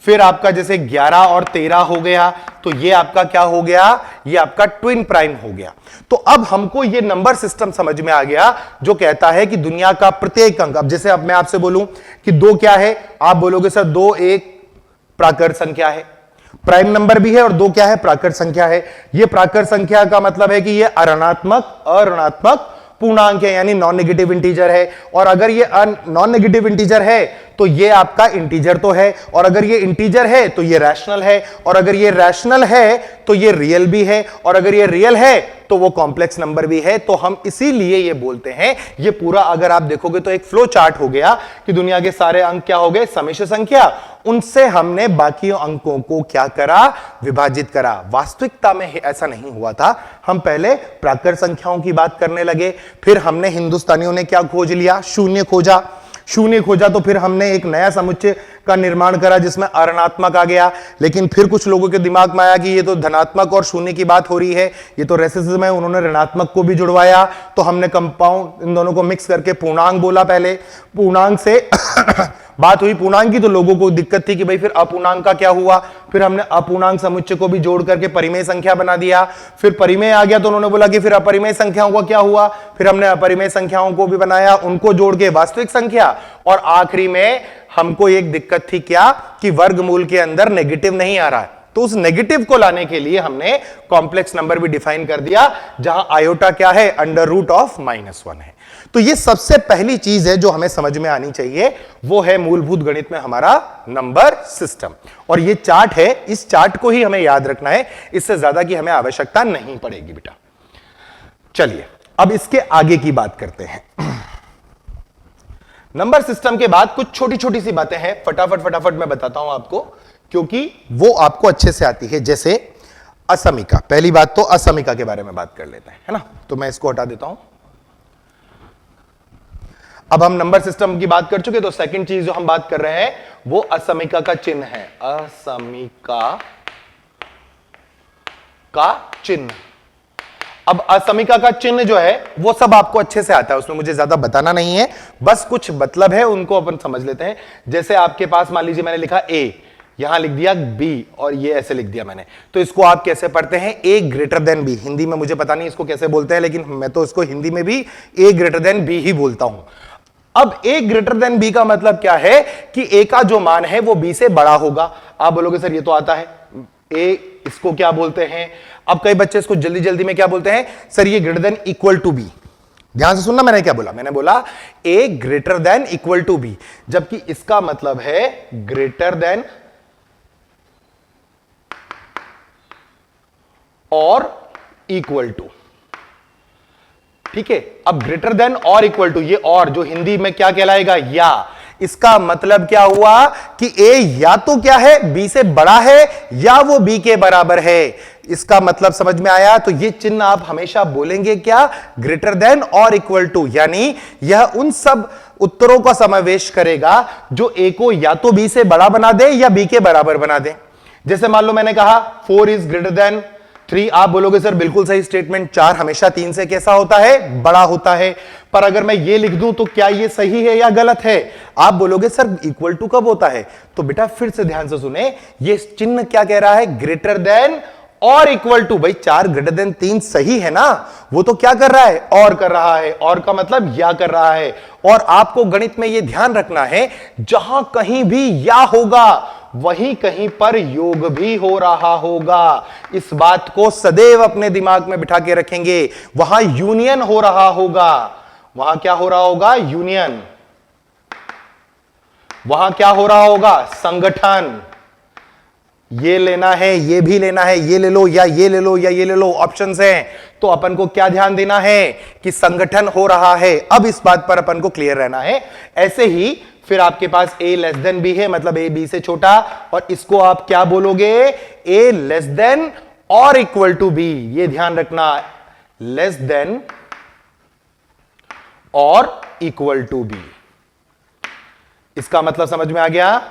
फिर आपका जैसे 11 और 13 हो गया, तो ये आपका क्या हो गया? ये आपका ट्विन प्राइम हो गया। तो अब हमको ये नंबर सिस्टम समझ में आ गया जो कहता है कि दुनिया का प्रत्येक अंक, अब जैसे अब मैं आपसे बोलूं कि 2 क्या है, आप बोलोगे सर 2 एक प्राकृत संख्या है, प्राइम नंबर भी है, और 2 क्या है? प्राकृत संख्या है। ये प्राकृत संख्या का मतलब है कि ये अऋणात्मक पूर्णांक है, यानी नॉन नेगेटिव इंटीजर है। और अगर ये नॉन नेगेटिव इंटीजर है तो ये आपका इंटीजर तो है, और अगर ये इंटीजर है तो ये रैशनल है, और अगर ये रैशनल है तो ये रियल भी है, और अगर ये रियल है तो वो कॉम्प्लेक्स नंबर भी है। तो हम इसीलिए ये बोलते हैं, ये पूरा अगर आप देखोगे तो एक फ्लो चार्ट हो गया कि दुनिया के सारे अंक क्या हो गए, समिश्र संख्या, उनसे हमने बाकी अंकों को क्या करा, विभाजित करा। वास्तविकता में ऐसा नहीं हुआ था। हम पहले प्राकृत संख्याओं की बात करने लगे, फिर हमने हिंदुस्तानियों ने क्या खोज लिया, शून्य खोजा। शून्य खोजा तो फिर हमने एक नया समुच्चय का निर्माण करा जिसमें अऋणात्मक आ गया। लेकिन फिर कुछ लोगों के दिमाग में आया कि ये तो धनात्मक और शून्य की बात हो रही है, ये तो रेसिज्म है, उन्होंने ऋणात्मक को भी जुड़वाया। तो हमने कंपाउंड इन दोनों को मिक्स करके पूर्णांक बोला। पहले पूर्णांक से बात हुई पूर्णांक की, तो लोगों को दिक्कत थी कि भाई फिर अपूर्णांक का क्या हुआ। फिर हमने अपूर्णांक समुच्चय को भी जोड़ करके परिमेय संख्या बना दिया। फिर परिमेय आ गया तो उन्होंने बोला कि फिर अपरिमेय संख्याओं का क्या हुआ। फिर हमने अपरिमेय संख्याओं को भी बनाया, उनको जोड़ के वास्तविक संख्या। और आखिरी में हमको एक दिक्कत थी क्या, कि वर्गमूल के अंदर नेगेटिव नहीं आ रहा है, तो उस नेगेटिव को लाने के लिए हमने कॉम्प्लेक्स नंबर भी डिफाइन कर दिया, जहां आयोटा क्या है, अंडर रूट ऑफ -1 है। तो ये सबसे पहली चीज है जो हमें समझ में आनी चाहिए, वो है मूलभूत गणित में हमारा नंबर सिस्टम। और ये चार्ट है, इस चार्ट को ही हमें याद रखना है, इससे ज्यादा की हमें आवश्यकता नहीं पड़ेगी बेटा। चलिए अब इसके आगे की बात करते हैं। नंबर सिस्टम के बाद कुछ छोटी छोटी सी बातें हैं, फटाफट मैं बताता हूं आपको, क्योंकि वो आपको अच्छे से आती है। जैसे असमीका, पहली बात तो असमीका के बारे में बात कर लेते हैं, है ना। तो मैं इसको हटा देता हूं। अब हम नंबर सिस्टम की बात कर चुके, तो सेकंड चीज जो हम बात कर रहे हैं वो असमीका का चिन्ह है। असमीका का चिन्ह। अब असमीका का चिन्ह जो है वो सब आपको अच्छे से आता है, उसमें मुझे ज्यादा बताना नहीं है, बस कुछ मतलब है उनको अपन समझ लेते हैं। जैसे आपके पास मान लीजिए मैंने लिखा A, यहां लिख दिया B और ये ऐसे लिख दिया मैंने, तो इसको आप कैसे पढ़ते हैं, A greater then B। Hindi में मुझे पता नहीं इसको कैसे बोलते हैं, लेकिन मैं तो इसको हिंदी में भी A ग्रेटर देन B ही बोलता हूं। अब A ग्रेटर देन B का मतलब क्या है कि A का जो मान है वो B से बड़ा होगा। आप बोलोगे सर ये तो आता है, A इसको क्या बोलते हैं। अब कई बच्चे इसको जल्दी जल्दी में क्या बोलते हैं, सर ये greater than equal to B. ध्यान से सुनना, मैंने क्या बोला, मैंने बोला A greater than equal to B, जबकि इसका मतलब है ग्रेटर देन और इक्वल टू। ठीक है, अब ग्रेटर देन और इक्वल टू, ये और जो हिंदी में क्या कहलाएगा, या। इसका मतलब क्या हुआ कि A या तो क्या है, B से बड़ा है, या वो B के बराबर है। इसका मतलब समझ में आया। तो ये चिन्ह आप हमेशा बोलेंगे क्या, ग्रेटर देन और इक्वल टू, यानी यह उन सब उत्तरों का समावेश करेगा जो A को या तो B से बड़ा बना दे या B के बराबर बना दे। जैसे मान लो मैंने कहा 4 इज ग्रेटर देन 3, आप बोलोगे सर बिल्कुल सही स्टेटमेंट, 4 हमेशा 3 से कैसा होता है, बड़ा होता है। पर अगर मैं ये लिख दूं तो क्या ये सही है या गलत है। आप बोलोगे सर इक्वल टू कब होता है, तो बेटा फिर से ध्यान से सुने, ये चिन्ह क्या कह रहा है, ग्रेटर देन और इक्वल टू। भाई 4 ग्रेटर देन 3 सही है ना, वो तो क्या कर रहा है, और कर रहा है, और का मतलब या कर रहा है। और आपको गणित में ये ध्यान रखना है, जहां कहीं भी या होगा वहीं कहीं पर योग भी हो रहा होगा। इस बात को सदैव अपने दिमाग में बिठा के रखेंगे। वहां यूनियन हो रहा होगा, वहां क्या हो रहा होगा, यूनियन। वहां क्या हो रहा होगा, संगठन। ये लेना है, ये भी लेना है, ये ले लो या ये ले लो या ये ले लो, ऑप्शंस हैं। तो अपन को क्या ध्यान देना है कि संगठन हो रहा है। अब इस बात पर अपन को क्लियर रहना है। ऐसे ही फिर आपके पास A लेस देन B है, मतलब A B से छोटा, और इसको आप क्या बोलोगे, A लेस देन और इक्वल टू B। ये ध्यान रखना, लेस देन और इक्वल टू B। इसका मतलब समझ में आ गया,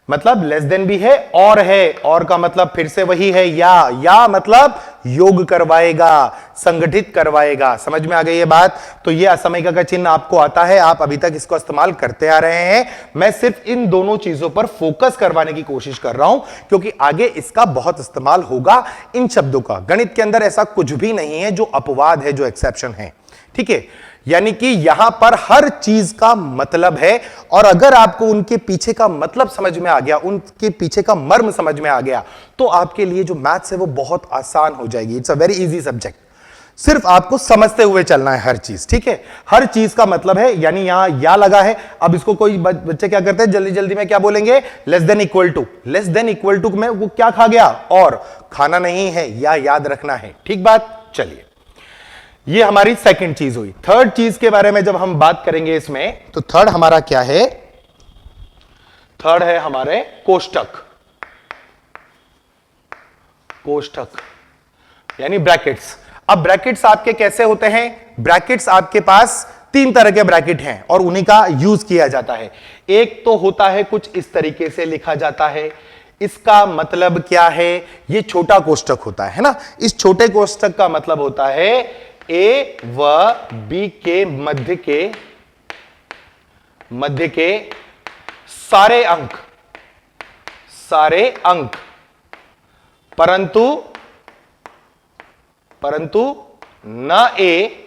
मतलब लेस देन भी है, और का मतलब फिर से वही है, या मतलब योग करवाएगा, संगठित करवाएगा। समझ में आ गई ये बात। तो ये असमीका का चिन्ह आपको आता है, आप अभी तक इसको इस्तेमाल करते आ रहे हैं। मैं सिर्फ इन दोनों चीजों पर फोकस करवाने की कोशिश कर रहा हूं, क्योंकि आगे इसका बहुत इस्तेमाल होगा इन शब्दों का। गणित के अंदर ऐसा कुछ भी नहीं है जो अपवाद है, जो एक्सेप्शन है। ठीक है, यानी कि यहां पर हर चीज का मतलब है, और अगर आपको उनके पीछे का मतलब समझ में आ गया, उनके पीछे का मर्म समझ में आ गया, तो आपके लिए जो मैथ्स है वो बहुत आसान हो जाएगी। It's a very easy subject. सिर्फ आपको समझते हुए चलना है हर चीज, ठीक है। हर चीज का मतलब है, यानी यहां या लगा है, अब इसको कोई बच्चे क्या करते हैं, जल्दी जल्दी में क्या बोलेंगे, less than equal to. Less than equal to में वो क्या खा गया, और खाना नहीं है, या याद रखना है, ठीक बात। चलिए, ये हमारी सेकंड चीज हुई। थर्ड चीज के बारे में जब हम बात करेंगे इसमें, तो थर्ड हमारा क्या है, थर्ड है हमारे कोष्टक। कोष्टक यानी ब्रैकेट्स। अब ब्रैकेट्स आपके कैसे होते हैं, ब्रैकेट्स आपके पास तीन तरह के ब्रैकेट हैं और उन्हीं का यूज किया जाता है। एक तो होता है कुछ इस तरीके से लिखा जाता है, इसका मतलब क्या है, ये छोटा कोष्टक होता है ना। इस छोटे कोष्टक का मतलब होता है ए व बी के मध्य के सारे अंक, परंतु न ए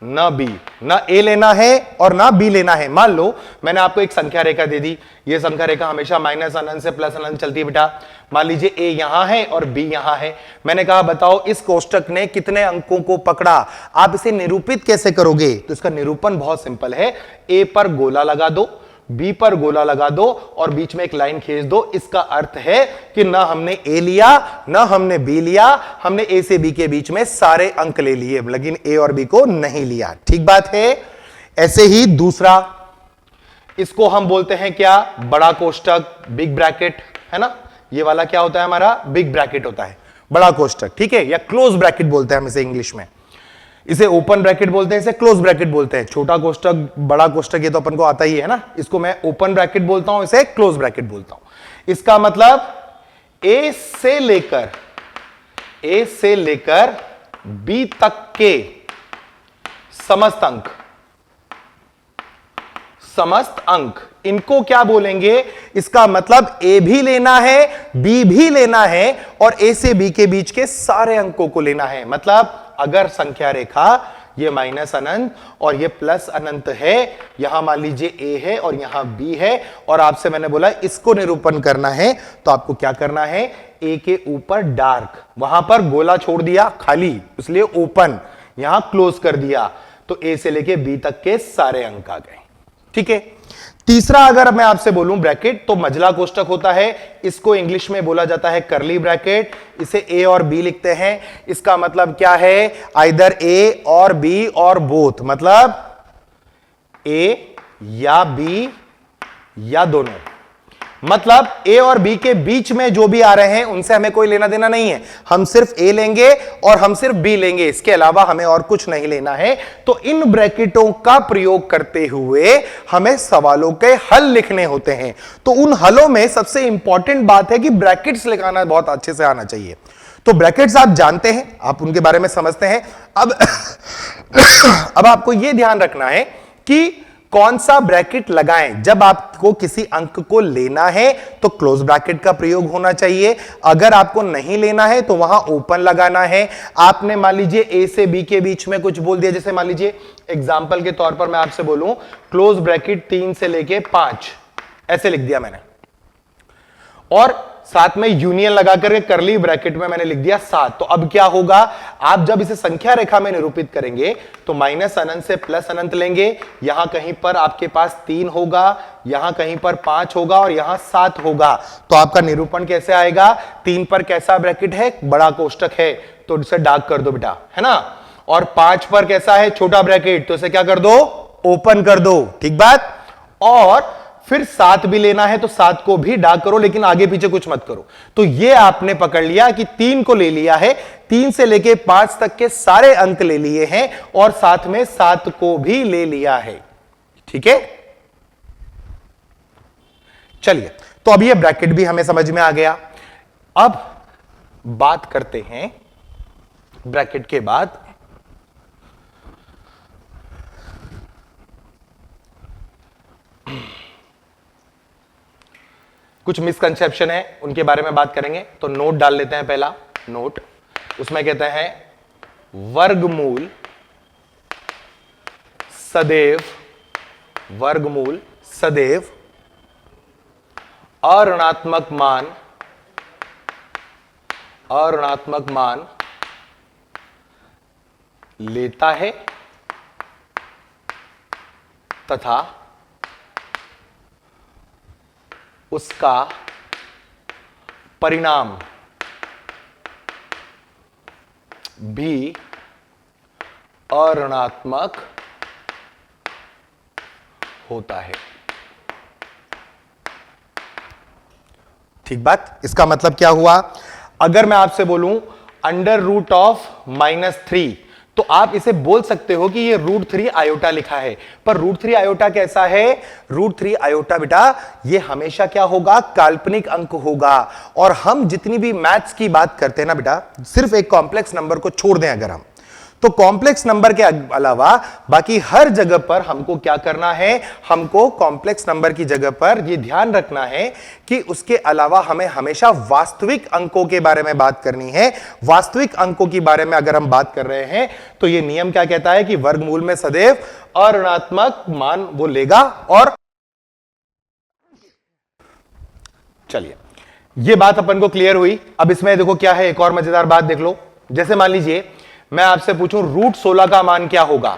न बी, ना ए लेना है और ना बी लेना है। मान लो मैंने आपको एक संख्या रेखा दे दी, ये संख्या रेखा हमेशा माइनस अनंत से प्लस अनंत चलती है बेटा। मान लीजिए ए यहां है और बी यहां है। मैंने कहा बताओ इस कोष्टक ने कितने अंकों को पकड़ा, आप इसे निरूपित कैसे करोगे। तो इसका निरूपण बहुत सिंपल है, ए पर गोला लगा दो, बी पर गोला लगा दो और बीच में एक लाइन खींच दो। इसका अर्थ है कि ना हमने ए लिया ना हमने बी लिया, हमने ए से बी के बीच में सारे अंक ले लिए, लेकिन ए और बी को नहीं लिया, ठीक बात है। ऐसे ही दूसरा, इसको हम बोलते हैं क्या, बड़ा कोष्टक, बिग ब्रैकेट, है ना। ये वाला क्या होता है हमारा, बिग ब्रैकेट होता है, बड़ा कोष्टक, ठीक है, या क्लोज ब्रैकेट बोलते हैं हम इसे इंग्लिश में। इसे ओपन ब्रैकेट बोलते हैं, इसे क्लोज ब्रैकेट बोलते हैं। छोटा कोष्टक, बड़ा कोष्टक, ये तो अपन को आता ही है ना। इसको मैं ओपन ब्रैकेट बोलता हूं, इसे क्लोज ब्रैकेट बोलता हूं। इसका मतलब ए से लेकर बी तक के समस्त अंक, इनको क्या बोलेंगे, इसका मतलब ए भी लेना है, बी भी लेना है और ए से बी के बीच के सारे अंकों को लेना है। मतलब अगर संख्या रेखा ये माइनस अनंत और ये प्लस अनंत है, यहां मान लीजिए ए है और यहां बी है, और आपसे मैंने बोला इसको निरूपण करना है, तो आपको क्या करना है, ए के ऊपर डार्क, वहां पर गोला छोड़ दिया खाली, इसलिए ओपन, यहां क्लोज कर दिया, तो ए से लेके बी तक के सारे अंक आ गए, ठीक है। तीसरा अगर मैं आपसे बोलूं ब्रैकेट, तो मझला कोष्टक होता है, इसको इंग्लिश में बोला जाता है करली ब्रैकेट। इसे ए और बी लिखते हैं। इसका मतलब क्या है, आइदर ए और बी और बोथ, मतलब ए या बी या दोनों। मतलब ए और बी के बीच में जो भी आ रहे हैं उनसे हमें कोई लेना देना नहीं है, हम सिर्फ ए लेंगे और हम सिर्फ बी लेंगे, इसके अलावा हमें और कुछ नहीं लेना है। तो इन ब्रैकेटों का प्रयोग करते हुए हमें सवालों के हल लिखने होते हैं। तो उन हलों में सबसे इंपॉर्टेंट बात है कि ब्रैकेट्स लिखाना बहुत अच्छे से आना चाहिए। तो ब्रैकेट्स आप जानते हैं, आप उनके बारे में समझते हैं। अब आपको यह ध्यान रखना है कि कौन सा ब्रैकेट लगाएं। जब आपको किसी अंक को लेना है तो क्लोज ब्रैकेट का प्रयोग होना चाहिए, अगर आपको नहीं लेना है तो वहां ओपन लगाना है। आपने मान लीजिए ए से बी के बीच में कुछ बोल दिया, जैसे मान लीजिए एग्जांपल के तौर पर मैं आपसे बोलूं क्लोज ब्रैकेट 3 से लेके 5, ऐसे लिख दिया मैंने, और साथ में यूनियन लगाकर करली ब्रैकेट में मैंने लिख दिया 7। तो अब क्या होगा, आप जब इसे संख्या रेखा में निरूपित करेंगे तो माइनस अनंत से प्लस अनंत लेंगे, यहां कहीं पर आपके पास 3 होगा, यहां कहीं पर 5 होगा और यहां 7 होगा। तो आपका निरूपण कैसे आएगा, 3 पर कैसा ब्रैकेट है, बड़ा कोष्टक है, तो इसे डार्क कर दो बेटा, है ना। और 5 पर कैसा है, छोटा ब्रैकेट, तो इसे क्या कर दो, ओपन कर दो, ठीक बात। और फिर 7 भी लेना है तो 7 को भी डार्क करो, लेकिन आगे पीछे कुछ मत करो। तो ये आपने पकड़ लिया कि 3 को ले लिया है, 3 से लेके 5 तक के सारे अंक ले लिए हैं और साथ में 7 को भी ले लिया है, ठीक है। चलिए, तो अब ये ब्रैकेट भी हमें समझ में आ गया। अब बात करते हैं ब्रैकेट के बाद कुछ मिसकंसेप्शन है, उनके बारे में बात करेंगे। तो नोट डाल लेते हैं, पहला नोट, उसमें कहते हैं वर्गमूल सदैव अऋणात्मक मान लेता है तथा उसका परिणाम भी अऋणात्मक होता है। ठीक बात। इसका मतलब क्या हुआ? अगर मैं आपसे बोलूं अंडर रूट ऑफ -3, तो आप इसे बोल सकते हो कि ये √3 आयोटा लिखा है, पर √3 आयोटा कैसा है? √3 आयोटा बेटा ये हमेशा क्या होगा? काल्पनिक अंक होगा। और हम जितनी भी मैथ्स की बात करते हैं ना बेटा, सिर्फ एक कॉम्प्लेक्स नंबर को छोड़ दें अगर हम, तो कॉम्प्लेक्स नंबर के अलावा बाकी हर जगह पर हमको क्या करना है? हमको कॉम्प्लेक्स नंबर की जगह पर यह ध्यान रखना है कि उसके अलावा हमें हमेशा वास्तविक अंकों के बारे में बात करनी है। वास्तविक अंकों के बारे में अगर हम बात कर रहे हैं तो यह नियम क्या कहता है कि वर्गमूल में सदैव अऋणात्मक मान वो लेगा। और चलिए यह बात अपन को क्लियर हुई। अब इसमें देखो क्या है, एक और मजेदार बात देख लो। जैसे मान लीजिए मैं आपसे पूछूं √16 का मान क्या होगा,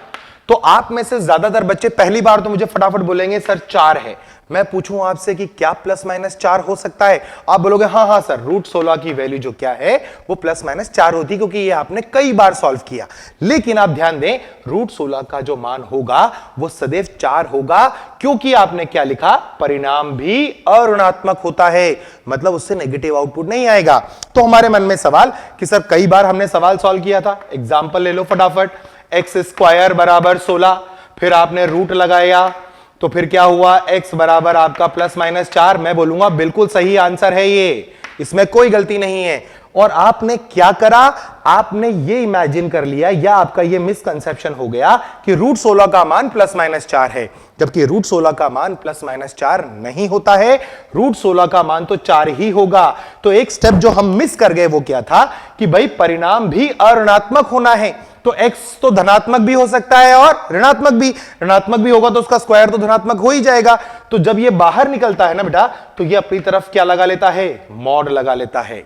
तो आप में से ज्यादातर बच्चे पहली बार तो मुझे फटाफट बोलेंगे सर 4 है। मैं पूछूं आपसे कि क्या +-4 हो सकता है? आप बोलोगे हाँ हाँ सर, √16 की वैल्यू जो क्या है वो +-4 होती है, क्योंकि ये आपने कई बार सॉल्व किया। लेकिन आप ध्यान दें, √16 का जो मान होगा वो सदैव 4 होगा, क्योंकि आपने क्या लिखा? परिणाम भी अऋणात्मक होता है, मतलब उससे नेगेटिव आउटपुट नहीं आएगा। तो हमारे मन में सवाल कि सर कई बार हमने सवाल सॉल्व किया था, एग्जाम्पल ले लो फटाफट। x² बराबर 16, फिर आपने रूट लगाया तो फिर क्या हुआ? x बराबर आपका +-4। मैं बोलूंगा बिल्कुल सही आंसर है ये, इसमें कोई गलती नहीं है। और आपने क्या करा? आपने ये इमेजिन कर लिया, या आपका ये मिसकंसेप्शन हो गया कि √16 का मान +-4 है, जबकि √16 का मान +-4 नहीं होता है। √16 का मान तो 4 ही होगा। तो एक स्टेप जो हम मिस कर गए वो क्या था कि भाई परिणाम भी अऋणात्मक होना है। तो x तो धनात्मक भी हो सकता है और ऋणात्मक भी। ऋणात्मक भी होगा तो उसका स्क्वायर तो धनात्मक हो ही जाएगा। तो जब ये बाहर निकलता है ना बेटा, तो ये अपनी तरफ क्या लगा लेता है? मॉड लगा लेता है।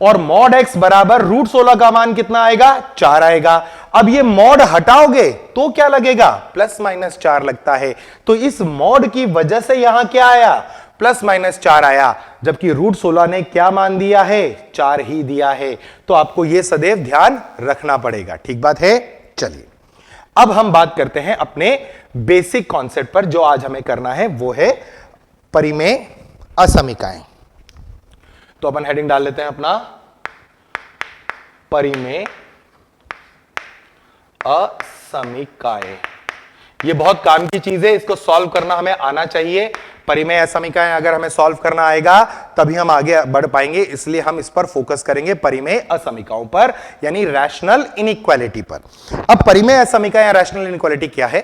और मॉड x बराबर √16 का मान कितना आएगा? 4 आएगा। अब ये मॉड हटाओगे तो क्या लगेगा? +-4 लगता है। तो इस मॉड की वजह से यहां क्या आया? +-4 आया, जबकि √16 ने क्या मान दिया है? 4 ही दिया है। तो आपको यह सदैव ध्यान रखना पड़ेगा। ठीक बात है। चलिए अब हम बात करते हैं अपने बेसिक कॉन्सेप्ट पर। जो आज हमें करना है वो है परिमेय असमीकाएं। तो अपन हेडिंग डाल लेते हैं अपना परिमेय असमीकाएं। ये बहुत काम की चीज है, इसको सॉल्व करना हमें आना चाहिए। परिमेय असमीकाएं अगर हमें सॉल्व करना आएगा तभी हम आगे बढ़ पाएंगे, इसलिए हम इस पर फोकस करेंगे, परिमेय असमीकाओं पर, यानी रैशनल इनइक्वालिटी पर। अब परिमेय असमीका या रैशनल इनइक्वालिटी क्या है?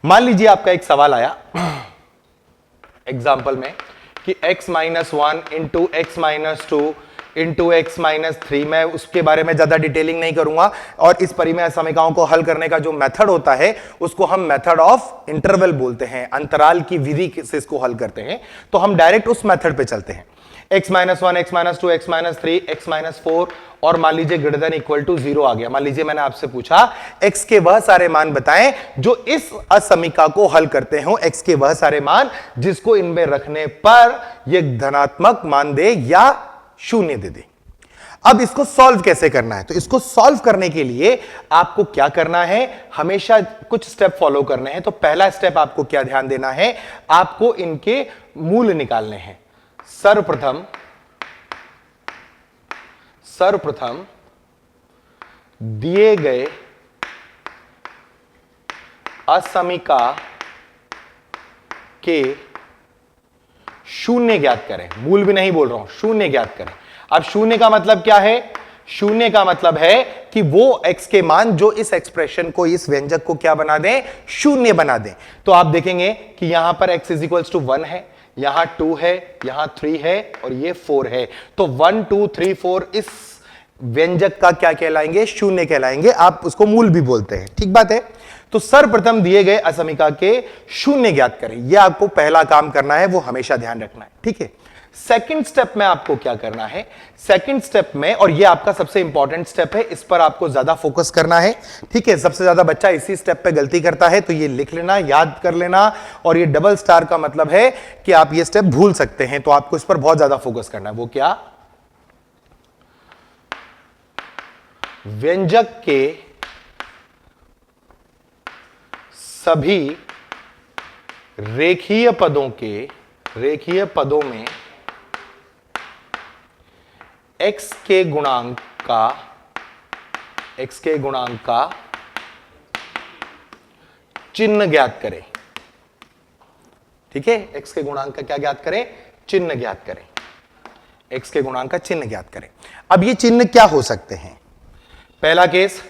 मान लीजिए आपका एक सवाल आया एग्जाम्पल में कि x-1 into x-2 into x-3। मैं उसके बारे में ज्यादा डिटेलिंग नहीं करूंगा। और इस परिमेय असमीकाओं को हल करने का जो मेथड होता है उसको हम मेथड ऑफ इंटरवल बोलते हैं, अंतराल की विधि से इसको हल करते हैं। तो हम डायरेक्ट उस मेथड पे चलते हैं। x-1, x-2, x-3, x-4 और मान लीजिए ग्रेटर देन इक्वल टू 0 आ गया। मान लीजिए मैंने आपसे पूछा x के वह सारे मान बताएं जो इस असमीका को हल करते हो, x के वह सारे मान जिसको इनमें रखने पर यह धनात्मक मान दे या शून्य दे दे। अब इसको सॉल्व कैसे करना है? तो इसको सॉल्व करने के लिए आपको क्या करना है? हमेशा कुछ स्टेप फॉलो करने हैं। तो पहला स्टेप आपको क्या ध्यान देना है? आपको इनके मूल निकालने हैं। सर्वप्रथम दिए गए असमीका के शून्य ज्ञात करें। मूल भी नहीं बोल रहा हूं, शून्य ज्ञात करें। अब शून्य का मतलब क्या है? शून्य का मतलब है कि वो x के मान जो इस एक्सप्रेशन को, इस व्यंजक को क्या बना दें? शून्य बना दें। तो आप देखेंगे कि यहां पर x = 1 है, यहां 2 है, यहां 3 है और ये 4 है। तो 1 2 3 4 इस व्यंजक का क्या कहलाएंगे? शून्य कहलाएंगे। आप उसको मूल भी बोलते हैं। ठीक बात है। तो सर्वप्रथम दिए गए असमीका के शून्य ज्ञात करें, यह आपको पहला काम करना है, वो हमेशा ध्यान रखना है। ठीक है। सेकंड स्टेप में आपको क्या करना है, सेकंड स्टेप में, और ये आपका सबसे इंपॉर्टेंट स्टेप है, इस पर आपको ज्यादा फोकस करना है। ठीक है, सबसे ज्यादा बच्चा इसी स्टेप पे गलती करता है, तो ये लिख लेना, याद कर लेना। और ये डबल स्टार का मतलब है कि आप ये स्टेप भूल सकते हैं, तो आपको इस पर बहुत ज्यादा फोकस करना है। वो क्या? व्यंजक के सभी रेखीय पदों में x के गुणांक का चिन्ह ज्ञात करें। ठीक है, x के गुणांक का क्या ज्ञात करें? चिन्ह ज्ञात करें। x के गुणांक का चिन्ह ज्ञात करें। अब ये चिन्ह क्या हो सकते हैं? पहला केस,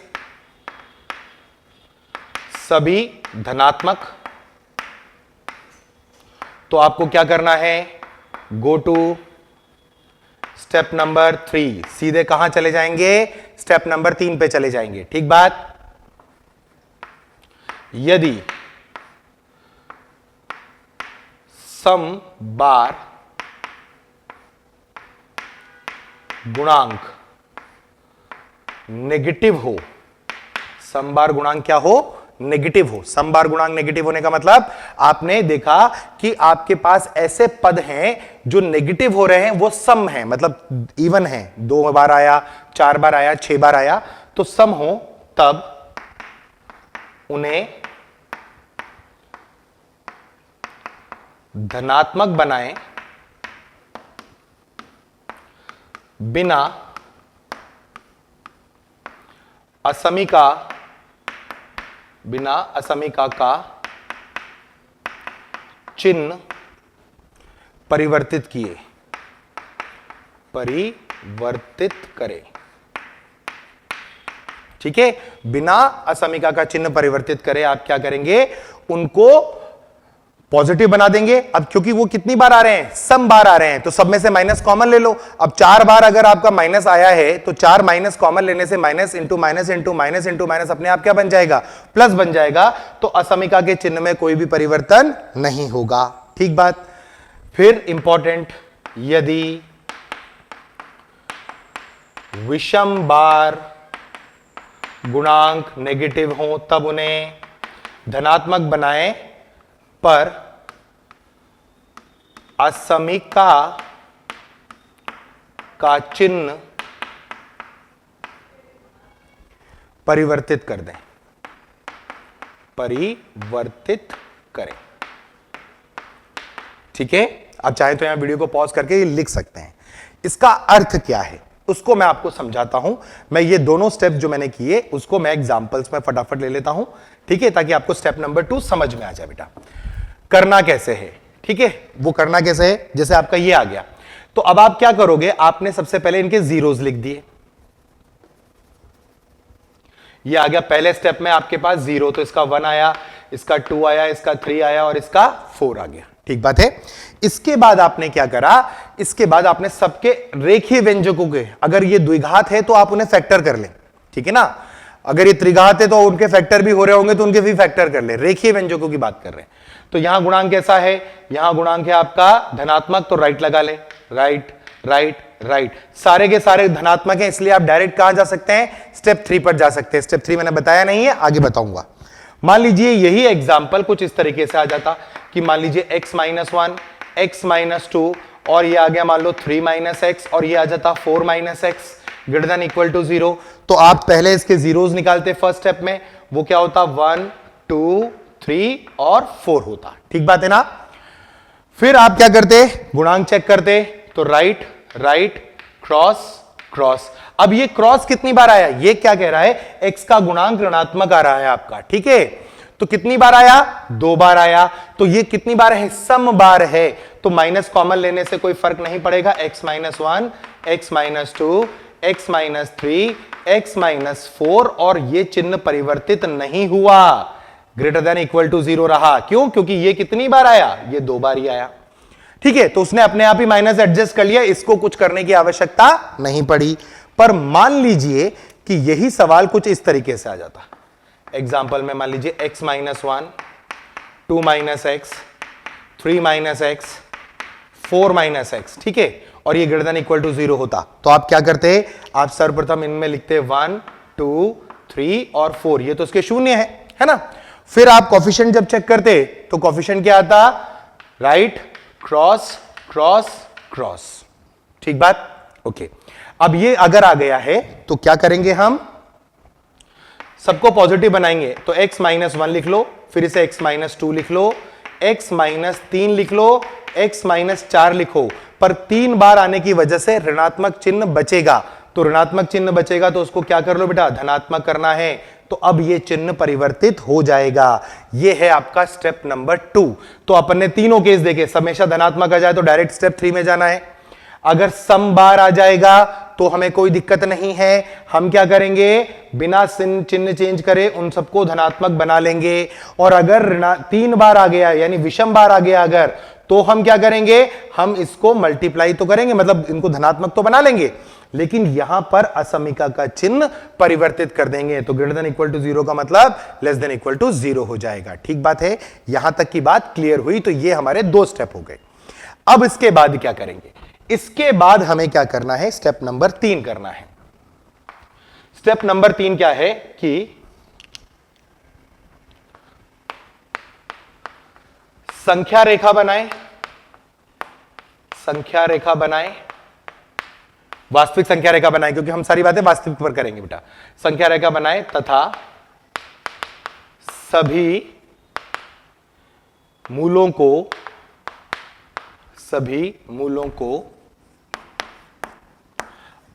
सभी धनात्मक। तो आपको क्या करना है? गो टू स्टेप नंबर 3, सीधे कहां चले जाएंगे? स्टेप नंबर 3 पे चले जाएंगे। ठीक बात? यदि सम बार गुणांक नेगेटिव हो, सम बार गुणांक क्या हो? नेगेटिव हो। सम बार गुणांक नेगेटिव होने का मतलब आपने देखा कि आपके पास ऐसे पद हैं जो नेगेटिव हो रहे हैं, वो सम है, मतलब इवन है, 2 बार आया, 4 बार आया, 6 बार आया, तो सम हो, तब उन्हें धनात्मक बनाएं बिना असमीका का चिन्ह परिवर्तित करें। ठीक है, बिना असमीका का चिन्ह परिवर्तित करें, आप क्या करेंगे? उनको पॉजिटिव बना देंगे। अब क्योंकि वो कितनी बार आ रहे हैं? सम बार आ रहे हैं, तो सब में से माइनस कॉमन ले लो। अब 4 बार अगर आपका माइनस आया है, तो 4 माइनस कॉमन लेने से minus into minus into minus into minus अपने आप क्या बन जाएगा? प्लस बन जाएगा। तो असमीका के चिन्ह में कोई भी परिवर्तन नहीं होगा। ठीक बात? फिर इंपॉर्टेंट, यदि विषम बार गुणांक नेगेटिव हो, तब उन्हें धनात्मक बनाएं, पर असमीका का चिन्ह परिवर्तित कर दें, परिवर्तित करें। ठीक है, आप चाहें तो यहां वीडियो को पॉज करके लिख सकते हैं। इसका अर्थ क्या है उसको मैं आपको समझाता हूं। मैं ये दोनों स्टेप जो मैंने किए उसको मैं एग्जांपल्स में फटाफट ले लेता हूं, ठीक है, ताकि आपको स्टेप नंबर 2 समझ में आ जाए। बेटा करना कैसे है, ठीक है, वो करना कैसे है? जैसे आपका ये आ गया, तो अब आप क्या करोगे? आपने सबसे पहले इनके जीरोस लिख दिए। ये आ गया पहले स्टेप में आपके पास 0, तो इसका 1 आया, इसका 2 आया, इसका 3 आया और इसका 4 आ गया। ठीक बात है। इसके बाद आपने क्या करा? इसके बाद आपने सबके रेखीय व्यंजकों के, अगर ये द्विघात है तो आप उन्हें फैक्टर कर लें, ठीक है ना। अगर ये त्रिघात है तो उनके फैक्टर भी हो रहे होंगे, तो उनके भी फैक्टर कर ले। रेखीय व्यंजकों की बात कर रहे हैं। तो यहां गुणांक कैसा है? यहां गुणांक है आपका धनात्मक, तो राइट लगा ले। राइट राइट राइट, सारे के सारे धनात्मक हैं, इसलिए आप डायरेक्ट कहां जा सकते हैं? स्टेप 3 पर जा सकते हैं। स्टेप 3 मैंने बताया नहीं है, आगे बताऊंगा। मान लीजिए यही एग्जाम्पल कुछ इस तरीके से आ जाता कि मान लीजिए x-1, x-2 और ये आ गया मान लो 3-x और ये आ जाता 4-x greater than equal to 0। तो आप पहले इसके जीरोस निकालते फर्स्ट स्टेप में, वो क्या होता? 1, 2, 3 और 4 होता। ठीक बात है ना। फिर आप क्या करते? गुणांक चेक करते, तो राइट राइट क्रॉस क्रॉस। अब ये क्रॉस कितनी बार आया? ये क्या कह रहा है? x का गुणांक ऋणात्मक आ रहा है आपका, ठीक है। तो कितनी बार आया? 2 बार आया। तो ये कितनी बार है? सम बार है, तो माइनस कॉमन लेने से कोई फर्क नहीं पड़ेगा। x-1, x-2, x-3, x-4 और ये चिन्ह परिवर्तित नहीं हुआ, ग्रेटर देन इक्वल टू 0 रहा। क्यों? क्योंकि ये कितनी बार आया? ये 2 बार ही आया, ठीक है। तो उसने अपने आप ही माइनस एडजस्ट कर लिया, इसको कुछ करने की आवश्यकता नहीं पड़ी। पर मान लीजिए कि यही सवाल कुछ इस तरीके से आ जाता। एग्जाम्पल में मान लीजिए x-1, 2-x, 3-x, 4 minus x, ठीक है, और ये ग्रेटर देन इक्वल टू 0 होता तो आप क्या करते, आप सर्वप्रथम इनमें लिखते 1 2 3 और 4, ये तो उसके शून्य है ना। फिर आप कोफिशिएंट जब चेक करते तो कोफिशिएंट क्या आता, राइट क्रॉस क्रॉस क्रॉस, ठीक बात, ओके। अब ये अगर आ गया है तो क्या करेंगे, हम सबको पॉजिटिव बनाएंगे, तो x माइनस 1 लिख लो, फिर इसे x माइनस 2 लिख लो, x माइनस 3 लिख लो, x माइनस 4 लिखो, पर 3 बार आने की वजह से ऋणात्मक चिन्ह बचेगा, तो ऋणात्मक चिन्ह बचेगा तो उसको क्या कर लो बेटा, धनात्मक करना है, तो अब ये चिन्ह परिवर्तित हो जाएगा। ये है आपका स्टेप नंबर 2। तो अपन ने तीनों केस देखे, हमेशा धनात्मक आ जाए तो डायरेक्ट स्टेप 3 में जाना है, अगर सम बार आ जाएगा तो हमें कोई दिक्कत नहीं है, हम क्या करेंगे, बिना चिन्ह चेंज करे उन सबको धनात्मक बना लेंगे, और अगर 3 बार आ गया यानी विषम बार आ गया अगर, तो हम क्या करेंगे, हम इसको मल्टीप्लाई तो करेंगे, मतलब इनको धनात्मक तो बना लेंगे, लेकिन यहां पर असमिका का चिन्ह परिवर्तित कर देंगे, तो ग्रेटर देन इक्वल टू 0 का मतलब लेस देन इक्वल टू 0 हो जाएगा। ठीक बात है, यहां तक की बात क्लियर हुई, तो ये हमारे 2 स्टेप हो गए। अब इसके बाद क्या करेंगे, इसके बाद हमें क्या करना है, स्टेप नंबर 3 करना है। स्टेप नंबर 3 क्या है कि संख्या रेखा बनाएं, संख्या रेखा बनाएं, वास्तविक संख्या रेखा बनाएं, क्योंकि हम सारी बातें वास्तविक पर करेंगे बेटा। संख्या रेखा बनाएं तथा सभी मूलों को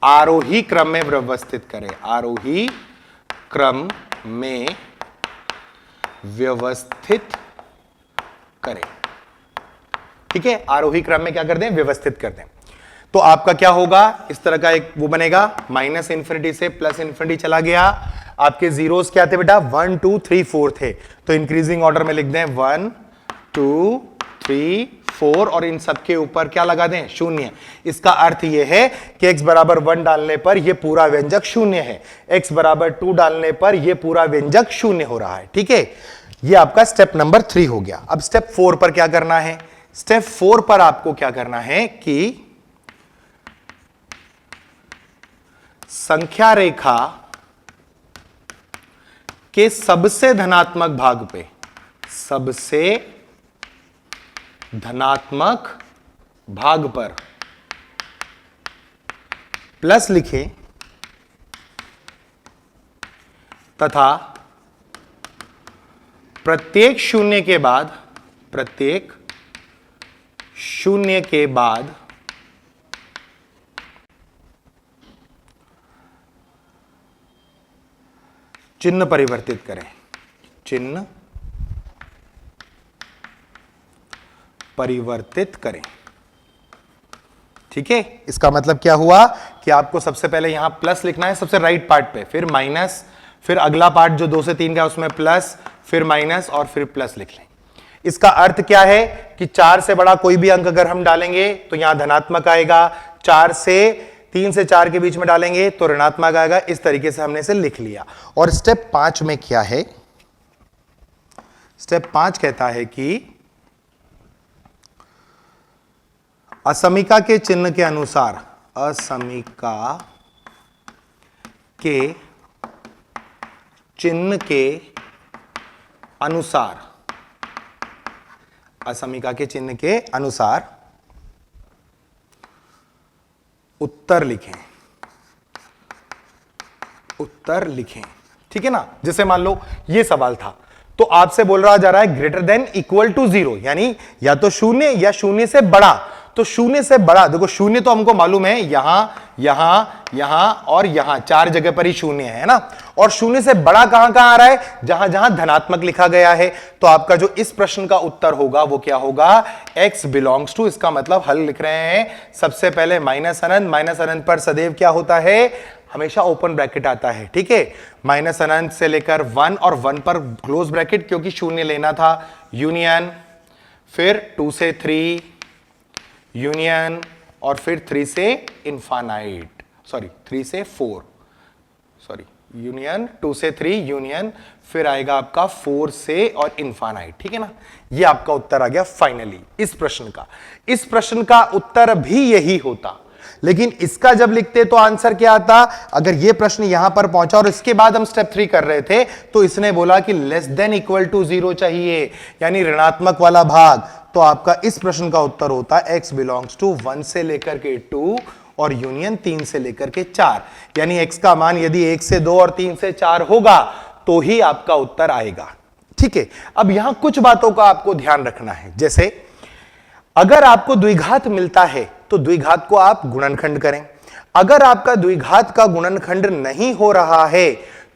आरोही क्रम में व्यवस्थित करें, आरोही क्रम में व्यवस्थित करें, ठीक है, आरोही क्रम में क्या कर दें, व्यवस्थित कर दें। तो आपका क्या होगा, इस तरह का एक वो बनेगा, माइनस इंफिनिटी से प्लस इंफिनिटी चला गया, आपके जीरोस क्या थे बेटा, 1 2 3 4 थे, तो इंक्रीजिंग ऑर्डर में लिख दें 1 2 3 4, और इन सबके ऊपर क्या लगा दें, शून्य। इसका अर्थ यह है कि x बराबर 1 डालने पर यह पूरा व्यंजक शून्य है, x बराबर 2 डालने पर यह पूरा व्यंजक शून्य हो रहा है, ठीक है। यह आपका स्टेप नंबर 3 हो गया। अब स्टेप 4 पर क्या करना है, स्टेप 4 पर आपको क्या करना है कि संख्या रेखा के सबसे धनात्मक भाग पे, सबसे धनात्मक भाग पर प्लस लिखें तथा प्रत्येक शून्य के बाद चिन्ह परिवर्तित करें, चिन्ह परिवर्तित करें, ठीक है। इसका मतलब क्या हुआ कि आपको सबसे पहले यहां प्लस लिखना है सबसे राइट पार्ट पे, फिर माइनस, फिर अगला पार्ट जो 2 से 3 का उसमें प्लस, फिर माइनस और फिर प्लस लिख लें। इसका अर्थ क्या है कि 4 से बड़ा कोई भी अंक अगर हम डालेंगे तो यहां धनात्मक आएगा, 3 से 4 के बीच में डालेंगे तो ऋणात्मक आएगा। इस तरीके से हमने इसे लिख लिया। और स्टेप 5 में क्या है, स्टेप 5 कहता है कि असमिका के चिन्ह के अनुसार, असमिका के चिन्ह के अनुसार, असमिका के चिन्ह के अनुसार उत्तर लिखें, उत्तर लिखें, ठीक है ना। जैसे मान लो ये सवाल था तो आपसे बोल रहा जा रहा है ग्रेटर देन इक्वल टू 0, यानी या तो शून्य या शून्य से बड़ा। तो शून्य से बड़ा, देखो शून्य तो हमको मालूम है यहां यहां यहां और यहां 4 जगह पर ही शून्य है ना। और शून्य से बड़ा कहां कहां आ रहा है, जहां जहां धनात्मक लिखा गया है। तो आपका जो इस प्रश्न का उत्तर होगा वो क्या होगा, x बिलोंग्स टू, इसका मतलब हल लिख रहे हैं सबसे पहले माइनस अनंत, माइनस अनंत पर सदैव क्या होता है, हमेशा ओपन ब्रैकेट आता है, ठीक है। माइनस अनंत से लेकर 1 और 1 पर क्लोज ब्रैकेट क्योंकि शून्य लेना था, यूनियन, फिर 2 से 3 यूनियन, और फिर 3 से इनफाइनाइट, सॉरी 3 से 4, सॉरी यूनियन 2 से 3 यूनियन, फिर आएगा आपका 4 से और इनफाइनाइट, ठीक है ना। ये आपका उत्तर आ गया फाइनली इस प्रश्न का। इस प्रश्न का उत्तर भी यही होता, लेकिन इसका जब लिखते तो आंसर क्या आता। अगर ये प्रश्न यहां पर पहुंचा और इसके बाद हम स्टेप 3 कर रहे थे तो इसने बोला कि लेस देन इक्वल टू 0 चाहिए, यानी ऋणात्मक वाला भाग। तो आपका इस प्रश्न का उत्तर होता है x बिलोंग्स टू 1 से लेकर के 2 और यूनियन 3 से लेकर के 4, यानी x का मान यदि 1 से 2 और 3 से 4 होगा तो ही आपका उत्तर आएगा, ठीक है। अब यहां कुछ बातों का आपको ध्यान रखना है, जैसे अगर आपको द्विघात मिलता है तो द्विघात को आप गुणनखंड करें। अगर आपका द्विघात का गुणनखंड नहीं हो रहा है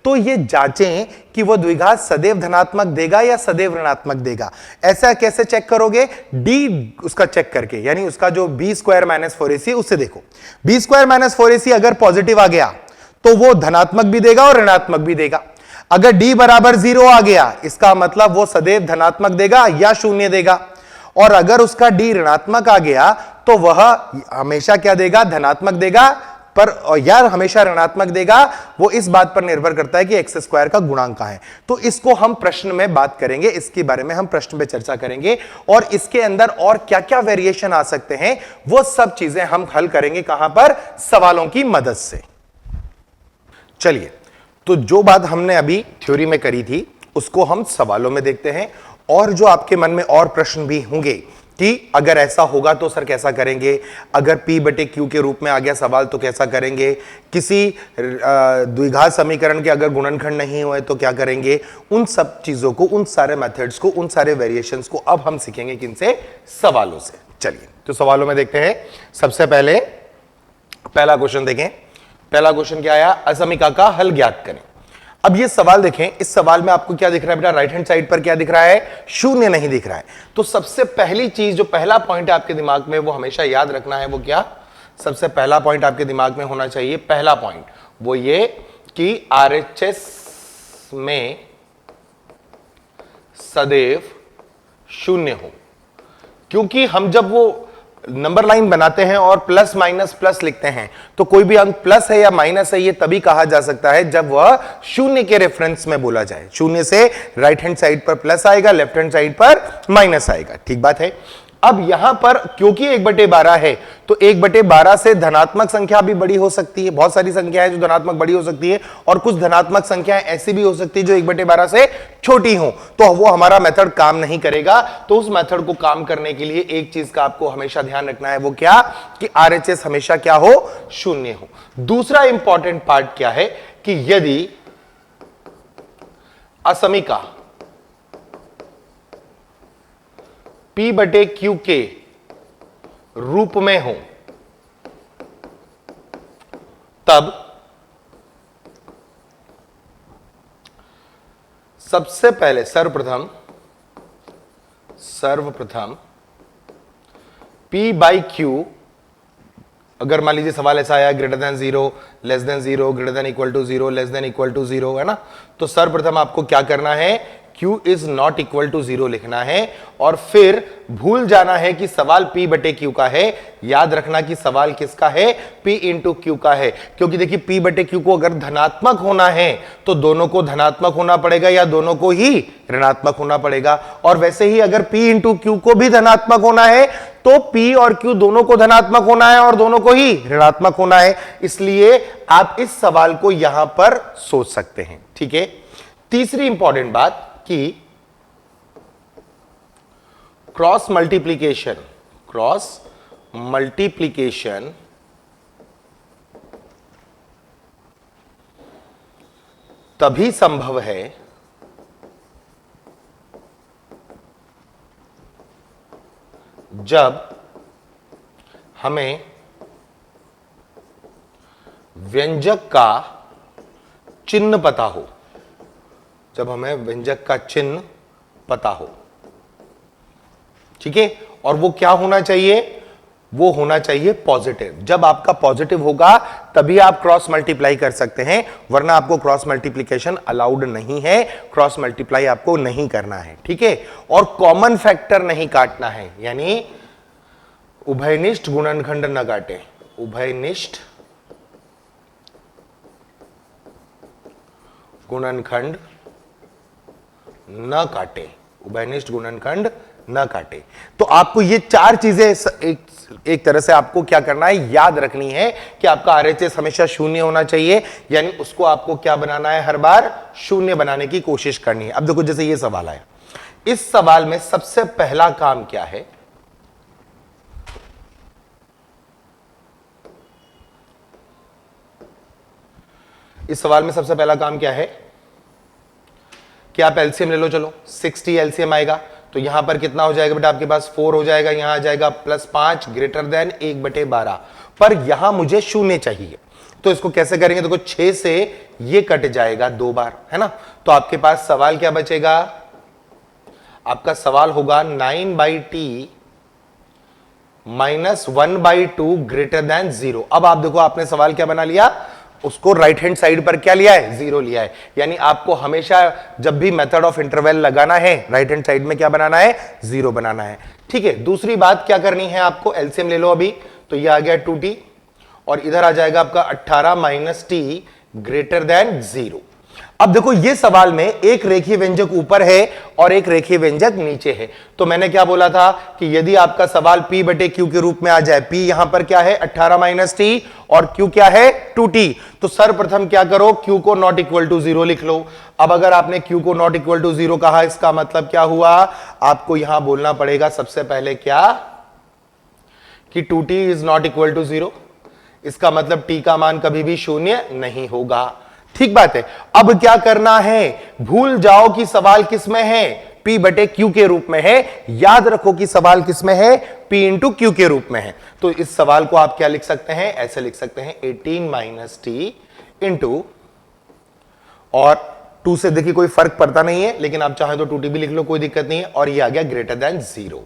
तो यह जांचें कि वह द्विघात सदैव धनात्मक देगा या सदैव ऋणात्मक देगा। ऐसा कैसे चेक करोगे, डी उसका चेक करके, यानी उसका जो बी स्क्वायर माइनस 4ac उससे देखो। बी स्क्वायर माइनस 4ac अगर पॉजिटिव आ गया तो वो धनात्मक भी देगा और ऋणात्मक भी देगा। अगर डी बराबर 0 आ गया इसका मतलब वो सदैव धनात्मक देगा या शून्य देगा, और अगर उसका डी ऋणात्मक आ गया तो वह हमेशा क्या देगा, धनात्मक देगा पर यार हमेशा ऋणात्मक देगा। वो इस बात पर निर्भर करता है कि एक्स स्क्वायर का गुणांक क्या है। तो इसको हम प्रश्न में बात करेंगे, इसके बारे में हम प्रश्न में चर्चा करेंगे, और इसके अंदर और क्या क्या वेरिएशन आ सकते हैं वो सब चीजें हम हल करेंगे कहां पर, सवालों की मदद से। चलिए, तो जो बात हमने अभी थ्योरी में करी थी उसको हम सवालों में देखते हैं, और जो आपके मन में और प्रश्न भी होंगे कि अगर ऐसा होगा तो सर कैसा करेंगे, अगर P बटे Q के रूप में आ गया सवाल तो कैसा करेंगे, किसी द्विघात समीकरण के अगर गुणनखंड नहीं हुए तो क्या करेंगे, उन सब चीजों को, उन सारे मेथड्स को, उन सारे वेरिएशंस को अब हम सीखेंगे किनसे, सवालों से। चलिए तो सवालों में देखते हैं। सबसे पहले पहला क्वेश्चन देखें। पहला क्वेश्चन क्या आया, असमीका का हल ज्ञात करें। अब ये सवाल देखें, इस सवाल में आपको क्या दिख रहा है बेटा, राइट हैंड साइड पर क्या दिख रहा है, शून्य नहीं दिख रहा है। तो सबसे पहली चीज, जो पहला पॉइंट आपके दिमाग में वो हमेशा याद रखना है, वो क्या, सबसे पहला पॉइंट आपके दिमाग में होना चाहिए, पहला पॉइंट वो ये कि RHS में सदैव शून्य हो। क्योंकि हम जब वो नंबर लाइन बनाते हैं और प्लस माइनस प्लस लिखते हैं तो कोई भी अंक प्लस है या माइनस है ये तभी कहा जा सकता है जब वह शून्य के रेफरेंस में बोला जाए। शून्य से राइट हैंड साइड पर प्लस आएगा, लेफ्ट हैंड साइड पर माइनस आएगा, ठीक बात है। अब यहां पर क्योंकि 1/12 है तो 1/12 से धनात्मक संख्या भी बड़ी हो सकती है। बहुत सारी संख्या है जो धनात्मक बड़ी हो सकती है, और कुछ धनात्मक संख्याएं ऐसी भी हो सकती है जो 1/12 से छोटी हो, तो वो हमारा मेथड काम नहीं करेगा। तो उस मेथड को काम करने के लिए एक चीज का आपको हमेशा ध्यान रखना है, वो क्या, कि RHS हमेशा क्या हो, शून्य हो। दूसरा इंपॉर्टेंट पार्ट क्या है कि यदि असमीका P बटे Q के रूप में हो तब सबसे पहले सर्वप्रथम P बाई Q, अगर मान लीजिए सवाल ऐसा आया greater than 0, less than 0, greater than equal to 0, less than equal to 0, है ना, तो सर्वप्रथम आपको क्या करना है, Q is not equal to 0 लिखना है, और फिर भूल जाना है कि सवाल P बटे Q का है। याद रखना कि सवाल किसका है, P इंटू Q का है, क्योंकि देखिए P बटे Q को अगर धनात्मक होना है तो दोनों को धनात्मक होना पड़ेगा या दोनों को ही ऋणात्मक होना पड़ेगा, और वैसे ही अगर P इंटू Q को भी धनात्मक होना है तो P और Q दोनों को धनात्मक होना है और दोनों को ही ऋणात्मक होना है। इसलिए आप इस सवाल को यहां पर सोच सकते हैं, ठीक है। तीसरी इंपॉर्टेंट बात कि क्रॉस मल्टीप्लिकेशन तभी संभव है जब हमें व्यंजक का चिन्ह पता हो, जब हमें व्यंजक का चिन्ह पता हो, ठीक है। और वो क्या होना चाहिए, वो होना चाहिए पॉजिटिव। जब आपका पॉजिटिव होगा तभी आप क्रॉस मल्टीप्लाई कर सकते हैं, वरना आपको क्रॉस मल्टीप्लिकेशन अलाउड नहीं है, क्रॉस मल्टीप्लाई आपको नहीं करना है, ठीक है। और कॉमन फैक्टर नहीं काटना है, यानी उभयनिष्ठ गुणनखंड न काटे, उभयनिष्ठ गुणनखंड न काटे, उभयनिष्ठ गुणनखंड न काटे। तो आपको ये चार चीजें एक तरह से आपको क्या करना है, याद रखनी है कि आपका आरएचएस हमेशा शून्य होना चाहिए, यानी उसको आपको क्या बनाना है, हर बार शून्य बनाने की कोशिश करनी है। अब देखो जैसे ये सवाल आया, इस सवाल में सबसे पहला काम क्या है, इस सवाल में सबसे पहला काम क्या है कि आप एलसीएम ले लो। चलो 60 एलसीएम आएगा तो यहां पर कितना हो जाएगा बेटा, आपके पास 4 हो जाएगा, यहां आ जाएगा +5 ग्रेटर देन 1/12, पर यहां मुझे शून्य चाहिए। तो इसको कैसे करेंगे, देखो 6 से ये कट जाएगा 2 बार, है ना। तो आपके पास सवाल क्या बचेगा, आपका सवाल होगा 9/t -1/2 ग्रेटर देन 0। अब आप देखो आपने सवाल क्या बना लिया, उसको राइट हैंड साइड पर क्या लिया है, 0 लिया है। यानी आपको हमेशा जब भी मेथड ऑफ इंटरवल लगाना है, राइट हैंड साइड में क्या बनाना है, 0 बनाना है। ठीक है, दूसरी बात क्या करनी है आपको, एलसीएम ले लो अभी, तो ये आ गया 2t और इधर आ जाएगा आपका 18 - t ग्रेटर देन 0। अब देखो ये सवाल में एक रेखीय व्यंजक ऊपर है और एक रेखीय व्यंजक नीचे है। तो मैंने क्या बोला था कि यदि आपका सवाल p/q के रूप में आ जाए, p यहां पर क्या है 18 - t और q क्या है 2t, तो सर्वप्रथम क्या करो, q को नॉट इक्वल टू 0 लिख लो। अब अगर आपने q को नॉट इक्वल टू 0 कहा, इसका मतलब क्या हुआ, आपको यहां बोलना पड़ेगा सबसे पहले क्या, कि 2t is not equal to 0। इसका मतलब t का मान कभी भी शून्य नहीं होगा। ठीक बात है। अब क्या करना है, भूल जाओ कि सवाल किसमें है, p/q के रूप में है। याद रखो कि सवाल किसमें है, p × q के रूप में है। तो इस सवाल को आप क्या लिख सकते हैं, ऐसे लिख सकते हैं 18 - t इंटू, और 2 से देखिए कोई फर्क पड़ता नहीं है, लेकिन आप चाहें तो 2t भी लिख लो, कोई दिक्कत नहीं है, और ये आ गया ग्रेटर देन 0।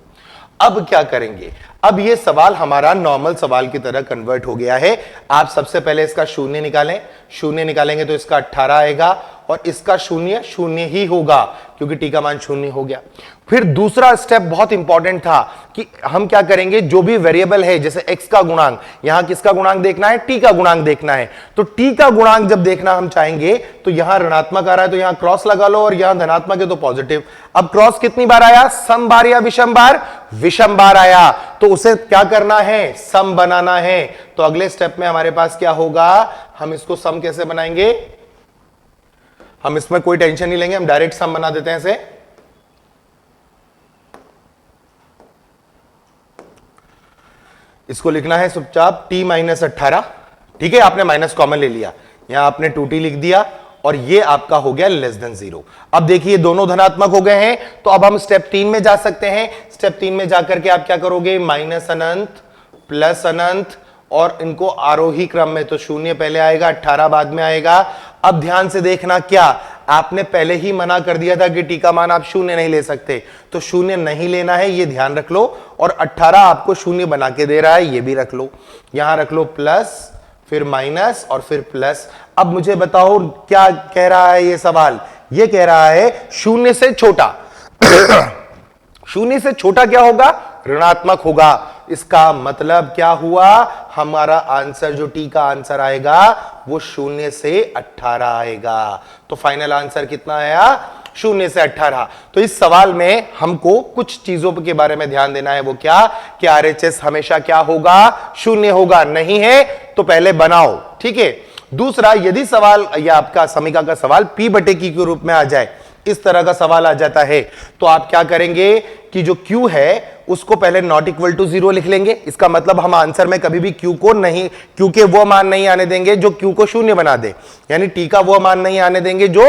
अब क्या करेंगे, अब ये सवाल हमारा नॉर्मल सवाल की तरह कन्वर्ट हो गया है। आप सबसे पहले इसका शून्य निकालें, शून्य निकालेंगे तो इसका 18 आएगा और इसका शून्य शून्य ही होगा क्योंकि t का मान शून्य हो गया। फिर दूसरा स्टेप बहुत इंपॉर्टेंट था कि हम क्या करेंगे, जो भी वेरिएबल है जैसे x का गुणांक, यहां किसका गुणांक देखना है, t का गुणांक देखना है। तो t का गुणांक जब देखना हम चाहेंगे तो यहां ऋणात्मक आ रहा है तो यहां क्रॉस लगा लो, और यहां धनात्मक है तो पॉजिटिव। अब क्रॉस कितनी बार आया, सम बार या विषम बार, विषम बार आया, तो उसे क्या करना है, सम बनाना है। तो अगले स्टेप में हमारे पास क्या होगा, हम इसको सम कैसे बनाएंगे, हम इसमें कोई टेंशन नहीं लेंगे, हम डायरेक्ट सम बना देते हैं इसे। इसको लिखना है चुपचाप t - 18। ठीक है, आपने माइनस कॉमन ले लिया, यहां आपने 2t लिख दिया और ये आपका हो गया <0। अब देखिए दोनों धनात्मक हो गए हैं, तो अब हम स्टेप 3 में जा सकते हैं। स्टेप 3 में जाकर के आप क्या करोगे, माइनस अनंत प्लस अनंत, और इनको आरोही क्रम में, तो शून्य पहले आएगा 18 बाद में आएगा। अब ध्यान से देखना, क्या आपने पहले ही मना कर दिया था कि टी का मान आप शून्य नहीं ले सकते, तो शून्य नहीं लेना है, ये ध्यान रख लो। और 18 आपको शून्य बना के दे रहा है, ये भी रख लो, यहां रख लो प्लस, फिर माइनस और फिर प्लस। अब मुझे बताओ क्या कह रहा है ये सवाल, ये कह रहा है शून्य से छोटा शून्य से छोटा क्या होगा, ऋणात्मक होगा। इसका मतलब क्या हुआ, हमारा आंसर जो टी का आंसर आएगा वो 0 से 18 आएगा। तो फाइनल आंसर कितना आया, 0 से 18। तो इस सवाल में हमको कुछ चीजों के बारे में ध्यान देना है, वो क्या, कि आरएचएस हमेशा क्या होगा, 0 होगा। नहीं है तो पहले बनाओ, ठीक है। दूसरा, यदि सवाल या आपका समीकरण का सवाल p/q के रूप में आ जाए, इस तरह का सवाल आ जाता है, तो आप क्या करेंगे कि जो q है उसको पहले नॉट इक्वल टू 0 लिख लेंगे। इसका मतलब हम आंसर में कभी भी q को नहीं, q के वो मान नहीं आने देंगे जो q को 0 बना दे, यानी t का वो मान नहीं आने देंगे जो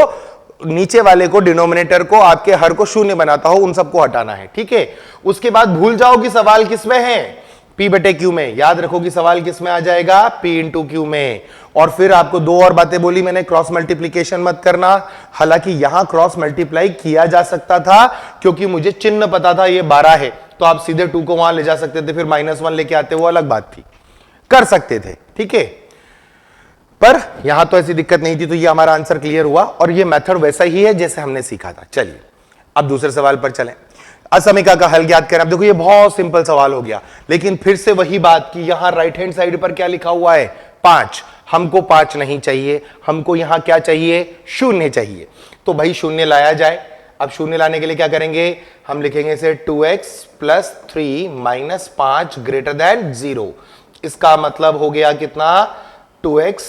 नीचे वाले को, डिनोमिनेटर को, आपके हर को 0 बनाता हो, उन सबको हटाना है, ठीक है। उसके बाद भूल जाओ कि सवाल किसमें है, p/q में। याद रखो कि सवाल किसमें आ जाएगा, p × q में। और फिर आपको दो और बातें बोली मैंने, क्रॉस मल्टीप्लीकेशन मत करना। हालांकि यहां क्रॉस मल्टीप्लाई किया जा सकता था क्योंकि मुझे चिन्ह पता था ये 12 है, तो आप सीधे 2 को वहां ले जा सकते थे, फिर -1 लेके आते, वो अलग बात थी, कर सकते थे, ठीक है। पर यहां तो ऐसी दिक्कत नहीं थी, तो ये हमारा आंसर क्लियर हुआ और ये मेथड वैसा ही है जैसे हमने सीखा था। चलिए अब दूसरे सवाल पर चलें, असमीका का हल ज्ञात करें। अब देखो ये बहुत सिंपल सवाल हो गया, लेकिन फिर से वही बात कि यहां राइट हैंड साइड पर क्या लिखा हुआ है, 5। हमको 5 नहीं चाहिए, हमको यहां क्या चाहिए, 0 चाहिए। तो भाई 0 लाया जाए। अब 0 लाने के लिए क्या करेंगे, हम लिखेंगे इसे 2x plus 3 minus 5 greater than 0। इसका मतलब हो गया कितना, 2x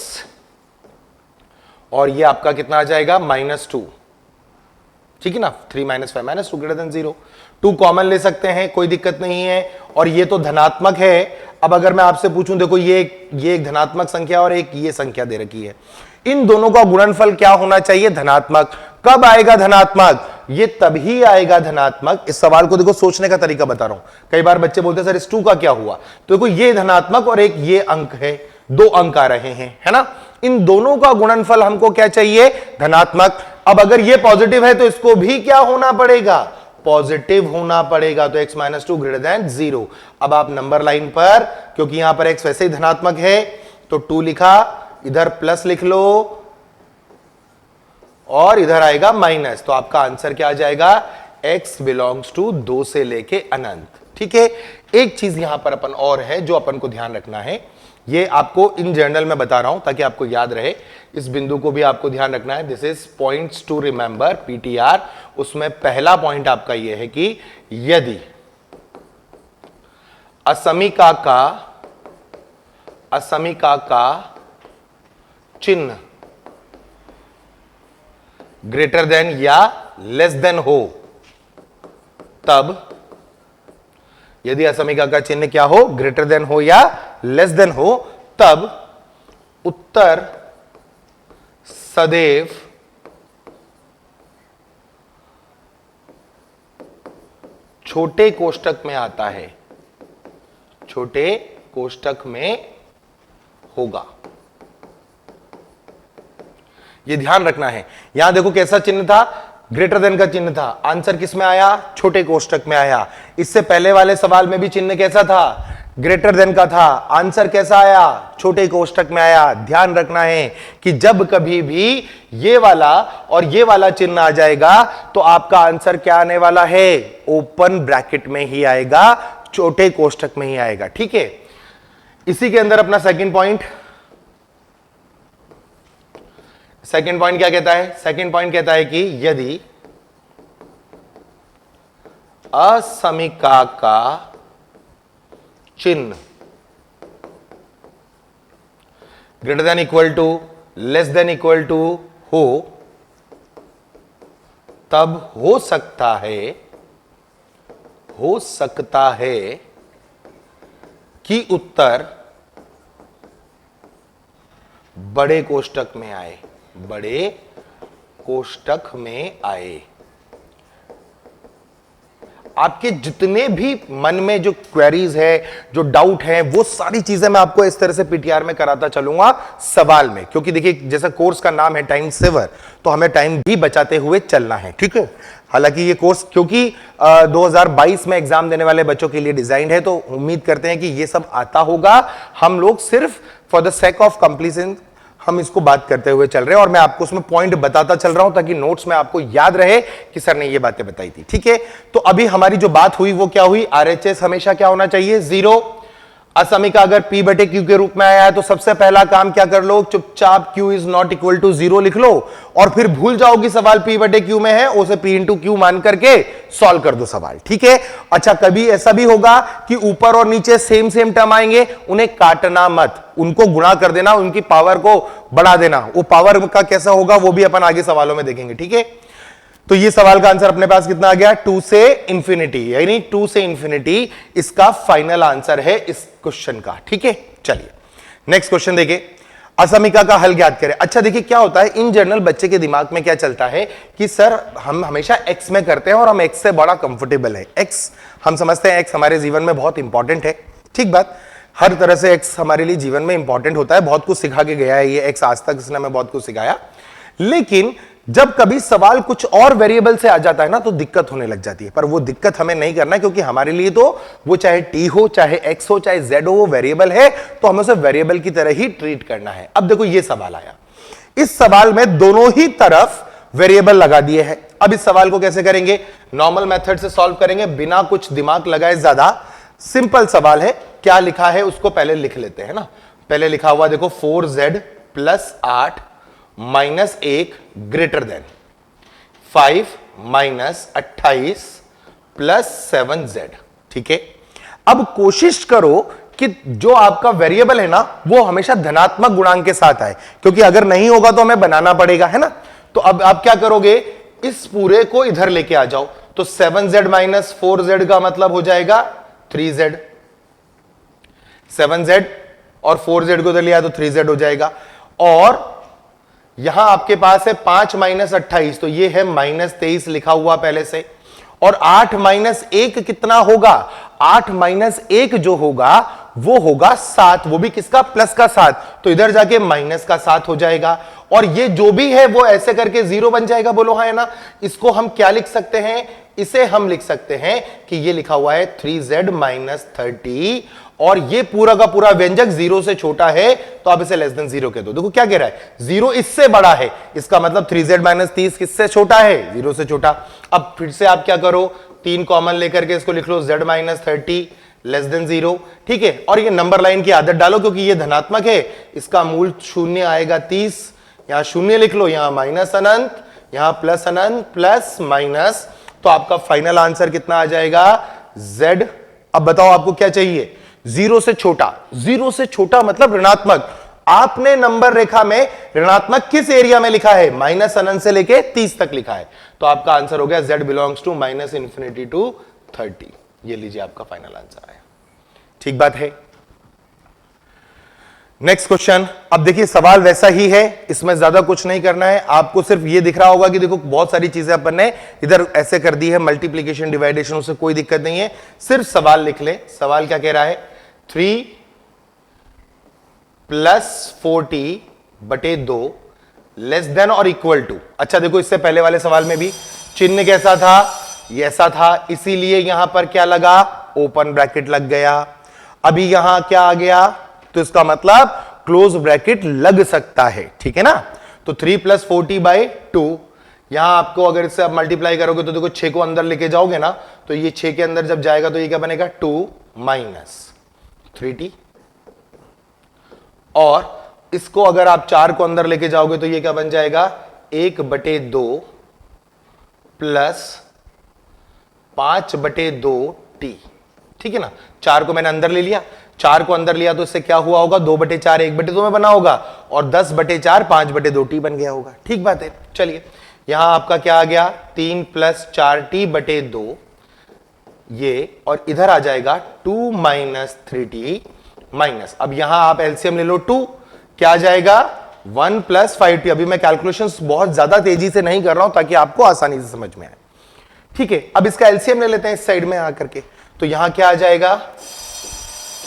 और ये आपका कितना आ जाएगा -2, ठीक है ना। 3 minus 5 minus 2 greater than 0। 2 common ले सकते हैं, कोई दिक्कत नहीं है। और ये तो धनात्मक है। अब अगर मैं आपसे पूछूं, देखो ये एक धनात्मक संख्या और एक ये संख्या दे रखी है, इन दोनों का गुणनफल क्या होना चाहिए, धनात्मक। कब आएगा धनात्मक, ये तभी आएगा धनात्मक। इस सवाल को देखो सोचने का तरीका बता रहा हूं। कई बार बच्चे बोलते हैं सर इस 2 का क्या हुआ, तो देखो ये धनात्मक और एक ये अंक है, 2 अंक आ रहे हैं, है ना। इन दोनों का गुणनफल हमको क्या चाहिए, धनात्मक। अब अगर ये पॉजिटिव है तो इसको भी क्या होना पड़ेगा, पॉजिटिव होना पड़ेगा। तो x माइनस 2 ग्रेटर देन 0। अब आप नंबर लाइन पर, क्योंकि यहां पर x वैसे ही धनात्मक है, तो 2 लिखा, इधर प्लस लिख लो और इधर आएगा माइनस। तो आपका आंसर क्या आ जाएगा, x बिलोंग्स टू 2 से लेके अनंत। ठीक है। एक चीज यहां पर अपन और है जो अपन को ध्यान रखना है, ये आपको इन जनरल में बता रहा हूं ताकि आपको याद रहे। इस बिंदु को भी आपको ध्यान रखना है। This is points to remember, PTR. उसमें पहला पॉइंट आपका यह है कि यदि असमीका का चिन्ह ग्रेटर देन या लेस देन हो, तब यदि असमीका का चिन्ह क्या हो, ग्रेटर देन हो या लेस देन हो, तब उत्तर सदैव छोटे कोष्टक में आता है, छोटे कोष्टक में होगा। यह ध्यान रखना है। यहां देखो कैसा चिन्ह था, ग्रेटर देन का चिन्ह था। आंसर किस में आया, छोटे कोष्टक में आया। इससे पहले वाले सवाल में भी चिन्ह कैसा था, ग्रेटर देन का था। आंसर कैसा आया, छोटे कोष्टक में आया। ध्यान रखना है कि जब कभी भी ये वाला और ये वाला चिन्ह आ जाएगा तो आपका आंसर क्या आने वाला है, ओपन ब्रैकेट में ही आएगा, छोटे कोष्टक में ही आएगा। ठीक है। इसी के अंदर अपना सेकंड पॉइंट क्या कहता है, सेकंड पॉइंट कहता है कि यदि असमीका का चिन्ह greater than equal to less than equal to हो, तब हो सकता है कि उत्तर बड़े कोष्टक में आए, बड़े कोष्टक में आए। आपके जितने भी मन में जो क्वेरीज है, जो डाउट है, वो सारी चीजें मैं आपको इस तरह से पीटीआर में कराता चलूंगा सवाल में। क्योंकि देखिए जैसा कोर्स का नाम है टाइम सेवर, तो हमें टाइम भी बचाते हुए चलना है। ठीक है। हालांकि ये कोर्स क्योंकि 2022 में एग्जाम देने वाले बच्चों के लिए डिजाइन है, तो उम्मीद करते हैं कि ये सब आता होगा। हम लोग सिर्फ for the sake of completion हम इसको बात करते हुए चल रहे हैं और मैं आपको उसमें पॉइंट बताता चल रहा हूं ताकि नोट्स में आपको याद रहे कि सर ने ये बातें बताई थी। ठीक है। तो अभी हमारी जो बात हुई वो क्या हुई, आरएचएस हमेशा क्या होना चाहिए, 0। असमीका अगर P बटे Q के रूप में आया है तो सबसे पहला काम क्या कर लो, चुपचाप Q is not equal to 0 लिख लो और फिर भूल जाओ कि सवाल P बटे Q में है, उसे P इंटू Q मान करके सॉल्व कर दो सवाल। ठीक है। अच्छा, कभी ऐसा भी होगा कि ऊपर और नीचे सेम टर्म आएंगे, उन्हें काटना मत, उनको गुणा कर देना, उनकी पावर को बढ़ा देना। वो पावर का कैसा होगा वो भी अपन आगे सवालों में देखेंगे। ठीक है। तो ये सवाल का आंसर अपने पास कितना आ गया, 2 से इंफिनिटी, यानी 2 से इंफिनिटी इसका फाइनल आंसर है इस क्वेश्चन का। ठीक है। चलिए नेक्स्ट क्वेश्चन देखिए, असमीका का हल ज्ञात करें। अच्छा देखिए क्या होता है, इन जनरल बच्चे के दिमाग में क्या चलता है कि सर हम हमेशा x में करते हैं और हम x से बड़ा कंफर्टेबल है। x हम समझते हैं x हमारे जीवन में बहुत इंपॉर्टेंट है। ठीक बात, हर तरह से x हमारे लिए जीवन में इंपॉर्टेंट होता है, बहुत कुछ सिखा के गया है ये x, आज तक इसने हमें बहुत कुछ सिखाया। लेकिन जब कभी सवाल कुछ और वेरिएबल से आ जाता है ना तो दिक्कत होने लग जाती है। पर वो दिक्कत हमें नहीं करना, क्योंकि हमारे लिए तो वो चाहे t हो, चाहे x हो, चाहे z हो, वो वेरिएबल है, तो हमें उसे वेरिएबल की तरह ही ट्रीट करना है। अब देखो ये सवाल आया, इस सवाल में दोनों ही तरफ वेरिएबल लगा दिए हैं। अब इस सवाल को कैसे करेंगे, नॉर्मल मेथड से सॉल्व करेंगे बिना कुछ दिमाग लगाए। ज्यादा सिंपल सवाल है, क्या लिखा है उसको पहले लिख लेते हैं ना। पहले लिखा हुआ देखो 4z plus 8 minus 1 greater than 5 minus 28 plus 7z। ठीक है, अब कोशिश करो कि जो आपका वेरिएबल है ना वो हमेशा धनात्मक गुणांक के साथ आए, क्योंकि अगर नहीं होगा तो हमें बनाना पड़ेगा, है ना। तो अब आप क्या करोगे, इस पूरे को इधर लेके आ जाओ। तो 7z माइनस 4z का मतलब हो जाएगा 3z। 7z और 4z को इधर लिया तो 3z हो जाएगा। और यहां आपके पास है 5 माइनस 28, तो ये है माइनस 23 लिखा हुआ पहले से। और 8 माइनस 1 कितना होगा, 8 माइनस 1 जो होगा वो होगा 7, वो भी किसका, प्लस का 7, तो इधर जाके माइनस का 7 हो जाएगा। और ये जो भी है वो ऐसे करके 0 बन जाएगा, बोलो हाँ है ना। इसको हम क्या लिख सकते हैं, इसे हम लिख सकते हैं कि ये लिखा हुआ है 3z माइनस 30, और ये पूरा का पूरा व्यंजक 0 से छोटा है तो आप इसे लेस देन 0 कह दो। देखो क्या कह रहा है, 0 इससे बड़ा है, इसका मतलब 3z माइनस 30 किससे छोटा है, 0 से छोटा। अब फिर से आप क्या करो, 3 कॉमन लेकर के इसको लिख लो, z माइनस 30 लेस देन 0। ठीक है, और ये नंबर लाइन की आदत डालो, क्योंकि ये धनात्मक है, इसका मूल शून्य आएगा 30, यहां शून्य लिख लो, यहां माइनस अनंत, यहां प्लस अनंत, प्लस माइनस, तो आपका फाइनल आंसर कितना आ जाएगा, z। अब बताओ आपको क्या चाहिए, 0 से छोटा। 0 से छोटा मतलब ऋणात्मक। आपने नंबर रेखा में ऋणात्मक किस एरिया में लिखा है, माइनस अनंत से लेके 30 तक लिखा है, तो आपका आंसर हो गया z belongs to minus infinity to 30। ये लीजिए आपका फाइनल आंसर आया। ठीक बात है। नेक्स्ट क्वेश्चन, अब देखिए सवाल वैसा ही है, इसमें ज्यादा कुछ नहीं करना है, आपको सिर्फ ये दिख रहा होगा कि देखो बहुत सारी चीजें अपन ने इधर ऐसे कर दी है, मल्टीप्लीकेशन डिवाइडेशन, उससे कोई दिक्कत नहीं है, सिर्फ सवाल लिख ले। सवाल क्या कह रहा है, 3 प्लस 40 बटे 2 लेस देन और इक्वल टू। अच्छा देखो, इससे पहले वाले सवाल में भी चिन्ह कैसा था, ये ऐसा था, इसीलिए यहां पर क्या लगा, ओपन ब्रैकेट लग गया। अभी यहां क्या आ गया, तो इसका मतलब क्लोज ब्रैकेट लग सकता है, ठीक है ना। तो 3 प्लस 40 बाई 2, यहां आपको अगर इससे आप मल्टीप्लाई करोगे तो देखो 6 को अंदर लेके जाओगे ना, तो ये 6 के अंदर जब जाएगा तो ये क्या बनेगा, 2 माइनस 3t। और इसको अगर आप 4 को अंदर लेके जाओगे तो ये क्या बन जाएगा, 1/2 प्लस 5/2t। ठीक है ना, 4 को मैंने अंदर ले लिया, 4 को अंदर लिया तो इससे क्या हुआ होगा, 2/4 1/2 में बना होगा, और 10/4 5/2t बन गया होगा। ठीक बात है। चलिए यहां आपका क्या आ गया, 3 प्लस 4t/2 ये, और इधर आ जाएगा 2 माइनस 3t माइनस, अब यहां आप एलसीएम ले लो, 2 क्या आ जाएगा, 1 प्लस 5t। अभी मैं कैलकुलेशंस बहुत ज्यादा तेजी से नहीं कर रहा हूं ताकि आपको आसानी से समझ में आए। ठीक है, अब इसका एलसीएम ले लेते हैं इस साइड में आकर के, तो यहां क्या आ जाएगा,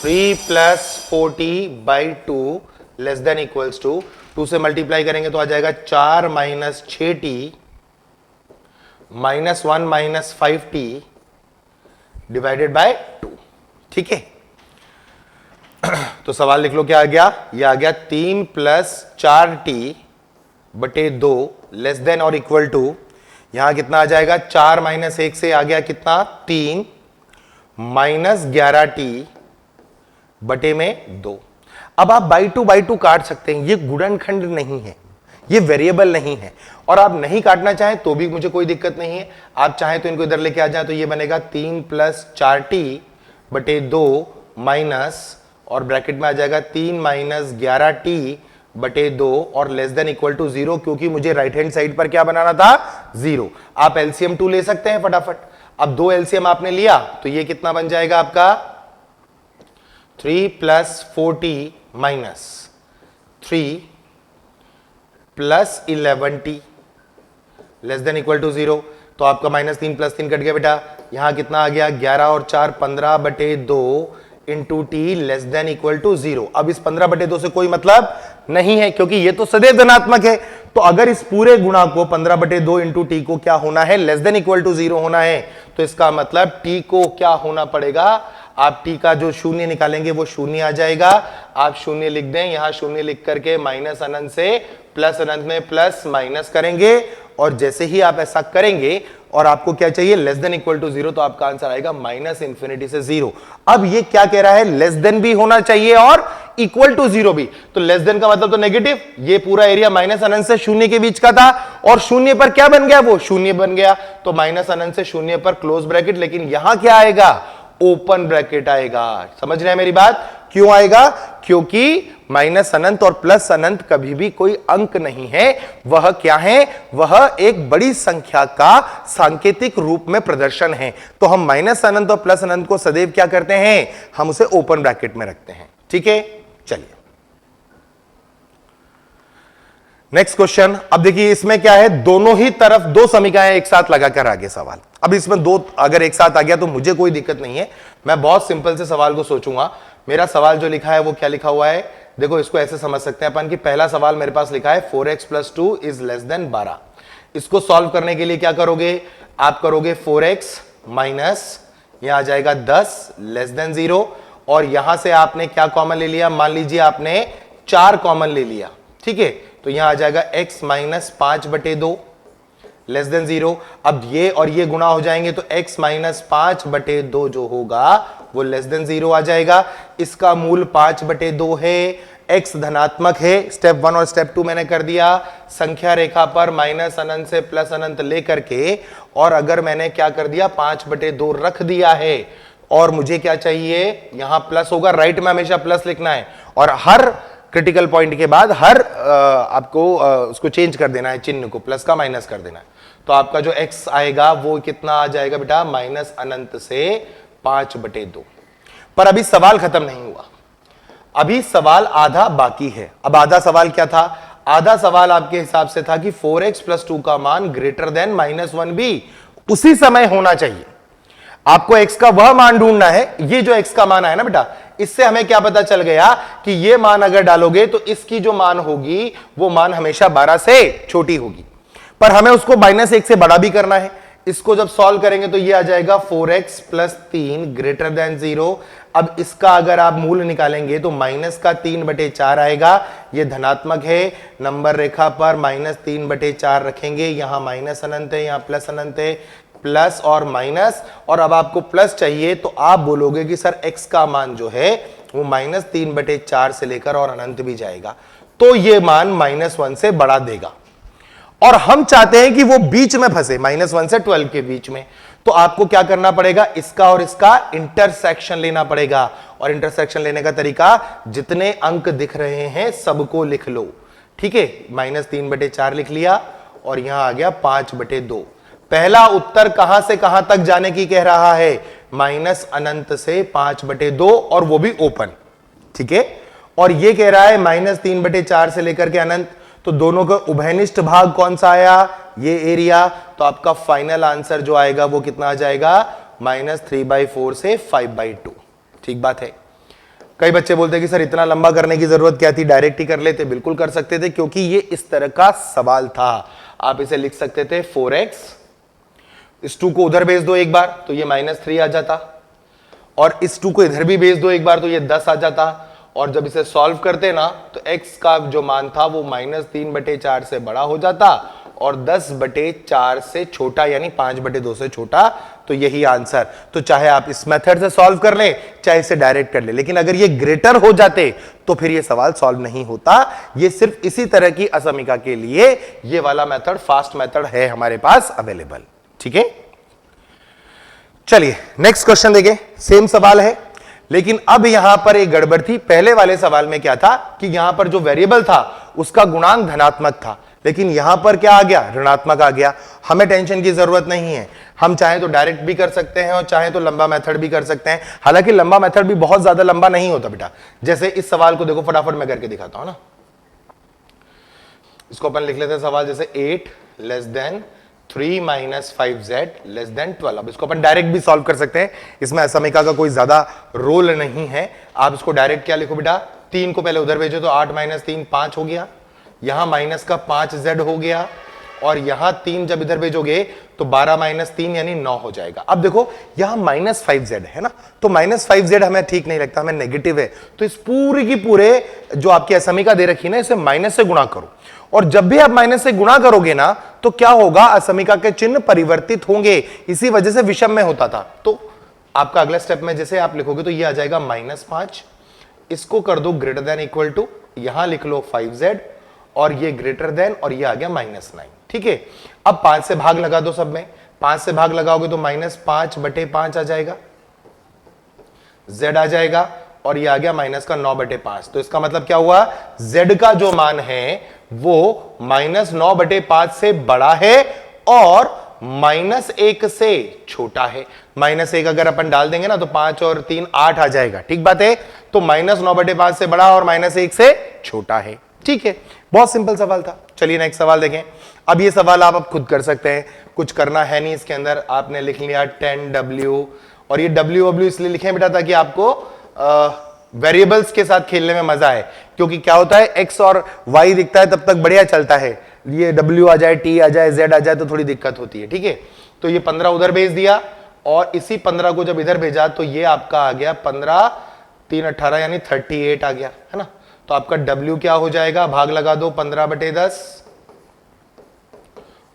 3 plus 40/2 less than equals to 2 से मल्टीप्लाई करेंगे तो आ जाएगा 4 minus 6t minus 1 minus 5t divided by 2। ठीक है, तो सवाल लिख लो क्या आ गया, ये आ गया 3 प्लस 4t/2 लेस देन और इक्वल टू, यहां कितना आ जाएगा, 4 माइनस 1 से आ गया कितना, 3 माइनस 11t बटे में 2। अब आप बाई टू काट सकते हैं, ये गुणनखंड नहीं है, ये वेरिएबल नहीं है, और आप नहीं काटना चाहें तो भी मुझे कोई दिक्कत नहीं है। आप चाहें तो इनको इधर लेके आ जाए, तो ये बनेगा 3 प्लस 4t/2 माइनस, और ब्रैकेट में आ जाएगा 3 माइनस 11t/2 और लेस देन इक्वल टू 0, क्योंकि मुझे राइट हैंड साइड पर क्या बनाना था, 0। आप एलसीएम 2 ले सकते हैं फटाफट। अब 2 एलसीएम आपने लिया तो ये कितना बन जाएगा आपका, 3 plus 4t minus 3 plus 11t less than equal to 0। तो आपका -3 प्लस 3 कट गया बेटा, यहां कितना आ गया, 11 और 4 15/2 into T less than equal to 0। अब इस 15/2 से कोई मतलब नहीं है, क्योंकि ये तो सदैव धनात्मक है। तो अगर इस पूरे गुणा को 15/2 इंटू टी को क्या होना है, लेस देन इक्वल टू 0 होना है, तो इसका मतलब टी को क्या होना पड़ेगा, आप टी का जो शून्य निकालेंगे वो शून्य आ जाएगा। आप शून्य लिख दें, यहां शून्य लिख करके माइनस अनंत से प्लस अनंत में प्लस माइनस करेंगे, और जैसे ही आप ऐसा करेंगे और आपको क्या चाहिए, लेस देन इक्वल टू 0, तो आपका आंसर आएगा माइनस इंफिनिटी से 0। अब ये क्या कह रहा है, लेस देन भी होना चाहिए और इक्वल टू 0 भी। तो लेस देन का मतलब तो नेगेटिव, ये पूरा एरिया माइनस अनंत से शून्य के बीच का था और शून्य पर क्या बन गया, वो शून्य बन गया, तो माइनस अनंत से शून्य पर क्लोज ब्रैकेट, लेकिन यहां क्या आएगा, ओपन ब्रैकेट आएगा। समझ रहे हैं मेरी बात, क्यों आएगा, क्योंकि माइनस अनंत और प्लस अनंत कभी भी कोई अंक नहीं है, वह क्या है, वह एक बड़ी संख्या का सांकेतिक रूप में प्रदर्शन है। तो हम माइनस अनंत और प्लस अनंत को सदैव क्या करते हैं, हम उसे ओपन ब्रैकेट में रखते हैं। ठीक है, चलिए नेक्स्ट क्वेश्चन। अब देखिए इसमें क्या है, दोनों ही तरफ दो समीकरण एक साथ लगाकर आगे सवाल। अब इसमें दो अगर एक साथ आ गया तो मुझे कोई दिक्कत नहीं है, मैं बहुत सिंपल से सवाल को सोचूंगा। मेरा सवाल जो लिखा है वो क्या लिखा हुआ है, देखो इसको ऐसे समझ सकते हैं अपन कि पहला सवाल मेरे पास लिखा है 4x + 2 इज लेस देन 12। इसको सॉल्व करने के लिए क्या करोगे, आप करोगे 4x माइनस यहां आ जाएगा 10 लेस देन 0, और यहां से आपने क्या कॉमन ले लिया, मान लीजिए आपने 4 कॉमन ले लिया, ठीक है, तो यहां आ जाएगा x माइनस 5/2 लेस देन 0। अब ये और ये गुणा हो जाएंगे तो x माइनस 5/2 जो होगा वो लेस देन 0 आ जाएगा। इसका मूल 5/2 है, x धनात्मक है। स्टेप 1 और स्टेप 2 मैंने कर दिया, संख्या रेखा पर माइनस अनंत से प्लस अनंत लेकर के, और अगर मैंने क्या कर दिया 5/2 रख दिया है, और मुझे क्या चाहिए, यहां प्लस होगा, राइट में हमेशा प्लस लिखना है, और हर क्रिटिकल पॉइंट के बाद हर आपको उसको चेंज कर देना है, चिन्ह को प्लस का माइनस कर देना है। तो आपका जो x आएगा वो कितना आ जाएगा बेटा, माइनस अनंत से 5/2। पर अभी सवाल खत्म नहीं हुआ, अभी सवाल आधा बाकी है। अब आधा सवाल क्या था, आधा सवाल आपके हिसाब से था कि 4x + 2 का मान ग्रेटर देन -1 भी उसी समय होना चाहिए। आपको x का वह मान ढूंढना है, ये जो x का मान आया ना बेटा, इससे हमें क्या पता चल गया कि ये मान अगर डालोगे तो इसकी जो मान होगी वो मान हमेशा 12 से छोटी होगी, पर हमें उसको -1 से बड़ा भी करना है। इसको जब सॉल्व करेंगे तो ये आ जाएगा 4x + 3 ग्रेटर देन 0। अब इसका अगर आप मूल निकालेंगे तो माइनस का 3/4 आएगा, ये धनात्मक है, नंबर रेखा पर -3/4 रखेंगे, यहां माइनस अनंत है, यहां प्लस अनंत है, प्लस और माइनस, और अब आपको प्लस चाहिए तो आप बोलोगे कि सर x का मान जो है वो -3/4 से लेकर और अनंत भी जाएगा, तो ये मान -1 से बढ़ा देगा, और हम चाहते हैं कि वो बीच में फंसे, -1 से 12 के बीच में। तो आपको क्या करना पड़ेगा, इसका और इसका इंटरसेक्शन लेना पड़ेगा, और इंटरसेक्शन लेने का तरीका, जितने अंक दिख रहे हैं सबको लिख लो, ठीक है, -3/4 लिख लिया, और यहां आ गया 5/2। पहला उत्तर कहां से कहां तक जाने की कह रहा है, माइनस अनंत से 5/2, और वो भी ओपन, ठीक है, और ये कह रहा है -3/4 से लेकर के अनंत, तो दोनों का उभयनिष्ठ भाग कौन सा आया, ये एरिया, तो आपका फाइनल आंसर जो आएगा वो कितना आ जाएगा, -3/4 से 5/2। ठीक बात है। कई बच्चे बोलते हैं कि सर इतना लंबा करने की जरूरत क्या थी, डायरेक्ट ही कर लेते, बिल्कुल कर सकते थे, क्योंकि ये इस तरह का सवाल था। आप इसे लिख सकते थे 4x, इस 2 को उधर भेज दो एक बार तो ये -3 आ जाता, और इस 2 को इधर भी भेज दो एक बार तो ये 10 आ जाता, और जब इसे सॉल्व करते ना तो x का जो मान था वो -3/4 से बड़ा हो जाता और 10/4 से छोटा, यानी 5/2 से छोटा, तो यही आंसर। तो चाहे आप इस मेथड से सॉल्व कर ले, चाहे इसे डायरेक्ट कर ले, लेकिन अगर ये ग्रेटर हो जाते तो फिर ये सवाल सॉल्व नहीं होता। ये सिर्फ इसी तरह की असमीका के लिए ये वाला मेथड, फास्ट मेथड है हमारे पास अवेलेबल, ठीक है। चलिए नेक्स्ट क्वेश्चन देखें, सेम सवाल है, लेकिन अब यहां पर एक गड़बड़ थी। पहले वाले सवाल में क्या था कि यहां पर जो वेरिएबल था उसका गुणांक धनात्मक था, लेकिन यहां पर क्या आ गया, ऋणात्मक आ गया। हमें टेंशन की जरूरत नहीं है, हम चाहे तो डायरेक्ट भी कर सकते हैं और चाहे तो लंबा मेथड भी कर सकते हैं। हालांकि लंबा मेथड भी बहुत ज्यादा लंबा नहीं होता बेटा। जैसे इस सवाल को देखो, फटाफट मैं करके दिखाता हूं ना। इसको अपन लिख लेते हैं सवाल जैसे 8 less than 3 - 5z less than 12। अब इसको अपन डायरेक्ट भी सॉल्व कर सकते हैं, इसमें असमीका का कोई ज्यादा रोल नहीं है। आप इसको डायरेक्ट क्या लिखो बेटा, 3 को पहले उधर भेजो तो 8 - 3 5 हो गया, यहां माइनस का 5z हो गया, और यहां 3 जब इधर भेजोगे तो 12 माइनस 3 यानी 9 हो जाएगा। अब देखो यहां -5z है ना, तो -5z हमें ठीक नहीं लगता, हमें नेगेटिव है, तो इस पूरी की पूरे जो आपकी असमीका दे रखी है ना, इसे माइनस से गुणा करो। और जब भी आप माइनस से गुणा करोगे ना तो क्या होगा, असमीका के चिन्ह परिवर्तित होंगे, इसी वजह से विषम में होता था। तो आपका अगला स्टेप में जैसे आप लिखोगे तो ये आ जाएगा -5, इसको कर दो ग्रेटर देन इक्वल टू, यहां लिख लो 5z और ये ग्रेटर देन, और ये आ गया -9। ठीक है, अब 5 से भाग लगा दो सब में, 5 से भाग लगाओगे तो -5/5 आ जाएगा, z आ जाएगा, और ये आ गया -9/5। तो इसका मतलब क्या हुआ, z का जो मान है वो -9/5 से बड़ा है और -1 से छोटा है। -1 अगर अपन डाल देंगे ना तो 5 और 3 8 आ जाएगा, ठीक बात है। तो -9/5 से बड़ा और -1 से छोटा है। ठीक है, बहुत सिंपल सवाल था। चलिए नेक्स्ट सवाल देखें। अब ये सवाल आप खुद कर सकते हैं, कुछ करना है नहीं इसके अंदर। आपने लिख लिया 10w, और ये w इसलिए लिखे बेटा ताकि आपको वेरिएबल्स के साथ खेलने में मजा आए, क्योंकि क्या होता है x और y दिखता है तब तक बढ़िया चलता है, ये w आ जाए, t आ जाए, z आ जाए तो थोड़ी दिक्कत होती है। ठीक है, तो ये 15 उधर भेज दिया और इसी 15 को जब इधर भेजा तो ये आपका आ गया 15 3 18 यानी 38 आ गया, है ना। तो आपका w क्या हो जाएगा, भाग लगा दो 15/10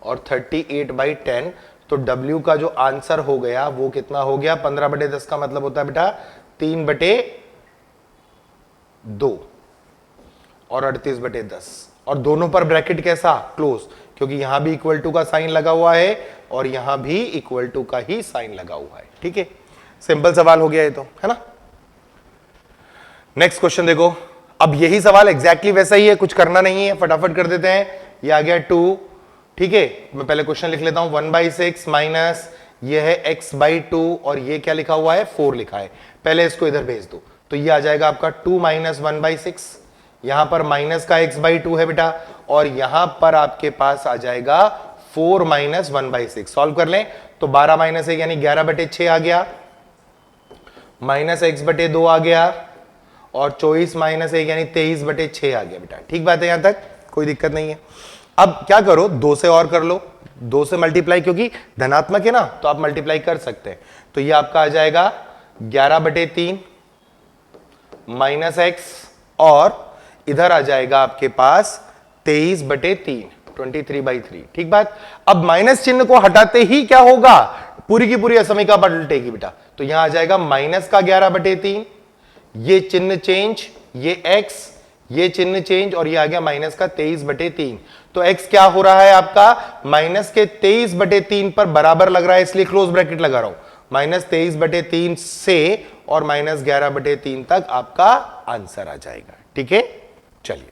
और 38/10, तो w का जो आंसर हो गया वो कितना हो गया, 15/10 का मतलब होता है बेटा 3/2 और 38/10, और दोनों पर ब्रैकेट कैसा, क्लोज, क्योंकि यहां भी इक्वल टू का साइन लगा हुआ है और यहां भी इक्वल टू का ही साइन लगा हुआ है। ठीक है, सिंपल सवाल हो गया ये तो, है ना। नेक्स्ट क्वेश्चन देखो। अब यही सवाल एग्जैक्टली वैसा ही है, कुछ करना नहीं है, फटाफट कर देते हैं। ये आ गया 2। ठीक है, मैं पहले क्वेश्चन लिख लेता हूं, 1/6 माइनस ये है x/2 और ये क्या लिखा हुआ है, 4 लिखा है। पहले इसको इधर भेज दो तो ये आ जाएगा आपका 2 - 1/6, यहां पर माइनस का x/2 है बेटा, और यहां पर आपके पास आ जाएगा 4 - 1/6। सॉल्व कर लें तो 12 - 1 यानी 11/6 आ गया, -x/2 आ गया, और 24 - 1 यानी 23/6 आ गया बेटा। ठीक बात है, यहां तक कोई दिक्कत नहीं है। अब क्या करो, 2 से और कर लो, 2 से मल्टीप्लाई, क्योंकि धनात्मक है ना तो आप मल्टीप्लाई कर सकते हैं। तो ये आपका आ जाएगा 11/3 - x, और इधर आ जाएगा आपके पास 23/3 23/3। ठीक बात। अब माइनस चिन्ह को हटाते ही क्या होगा, पूरी की पूरी असमीका पलटेगी बेटा। तो यहां आ जाएगा माइनस का 11/3, ये चिन्ह चेंज, ये x, ये चिन्ह चेंज, और ये आ गया माइनस का 23/3। तो x क्या हो रहा है आपका, माइनस के 23/3 पर बराबर लग रहा है, इसलिए क्लोज ब्रैकेट लगा रहा हूं, -23/3 से और -11/3 तक आपका आंसर आ जाएगा। ठीक है, चलिए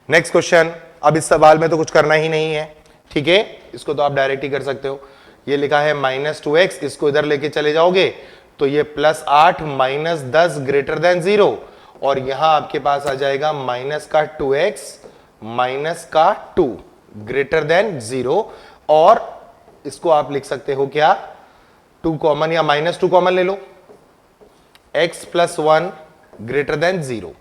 नेक्स्ट क्वेश्चन। अब इस सवाल में तो कुछ करना ही नहीं है, ठीक है, इसको तो आप डायरेक्ट ही कर सकते हो। ये लिखा है -2x, इसको इधर लेके चले जाओगे तो ये +8 - 10 ग्रेटर देन 0, और यहां आपके पास आ जाएगा -2x -2 ग्रेटर देन 0, और इसको आप लिख सकते हो क्या, 2 कॉमन या -2 कॉमन ले लो, x + 1 ग्रेटर देन 0।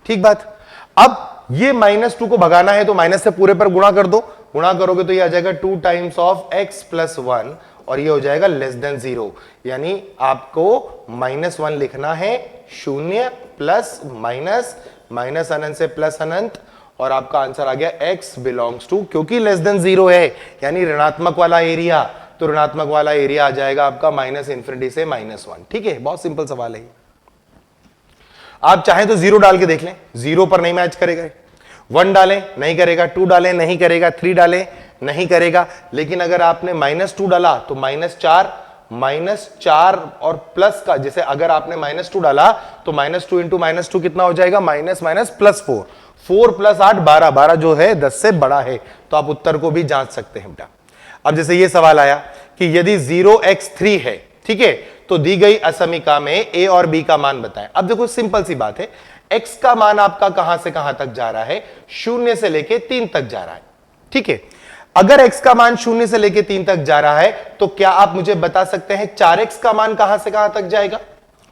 ठीक बात। अब ये -2 को भगाना है तो माइनस से पूरे पर गुणा कर दो, गुणा करोगे तो ये आ जाएगा 2 टाइम्स ऑफ x + 1, और ये हो जाएगा <0, यानी आपको -1 लिखना है, 0 प्लस माइनस अनंत से प्लस अनंत, और आपका आंसर आ गया x बिलोंग्स टू, क्योंकि <0 है यानी ऋणात्मक वाला एरिया, तो ऋणात्मक वाला एरिया आ जाएगा आपका -∞ से -1। ठीक है, बहुत सिंपल सवाल है। आप चाहें तो 0 डाल के देख लें, 0 पर नहीं मैच करेगा, 1 डालें नहीं करेगा, 2 डालें नहीं करेगा, 3 डालें नहीं करेगा, लेकिन अगर आपने -2 डाला तो -4 और प्लस का, जैसे अगर आपने -2 डाला तो -2 × -2 कितना हो जाएगा, -4 4 + 8 12, 12 जो है 10 से बड़ा है, तो आप उत्तर को भी जांच सकते हैं बेटा। अब जैसे ये सवाल आया कि यदि 0x3 है, ठीक है, तो दी गई असमीका में a और b का मान बताएं। अब देखो सिंपल सी बात है, x का मान आपका कहां से कहां तक जा रहा है, 0 से लेके 3 तक जा रहा है। ठीक है, अगर x का मान 0 से लेके 3 तक जा रहा है तो क्या आप मुझे बता सकते हैं 4x का मान कहां से कहां तक जाएगा।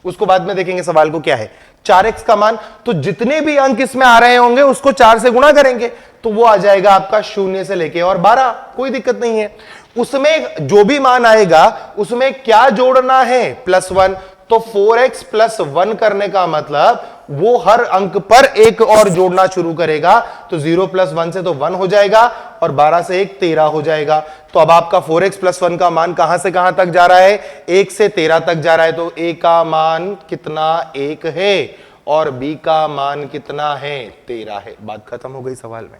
उसको बाद में देखेंगे सवाल को क्या है। 4x का मान, तो जितने भी अंक इसमें आ रहे होंगे उसको 4 से गुणा करेंगे तो वो आ जाएगा आपका 0 से लेके और 12, कोई दिक्कत नहीं है। उसमें जो भी मान आएगा उसमें क्या जोड़ना है, +1। तो 4x + 1 करने का मतलब वो हर अंक पर एक और जोड़ना शुरू करेगा, तो 0 + 1 से तो 1 हो जाएगा और 12 से 1 13 हो जाएगा। तो अब आपका 4x + 1 का मान कहां से कहां तक जा रहा है, 1 से 13 तक जा रहा है। तो a का मान कितना, 1 है और b का मान कितना है, 13 है। बात खत्म हो गई सवाल में,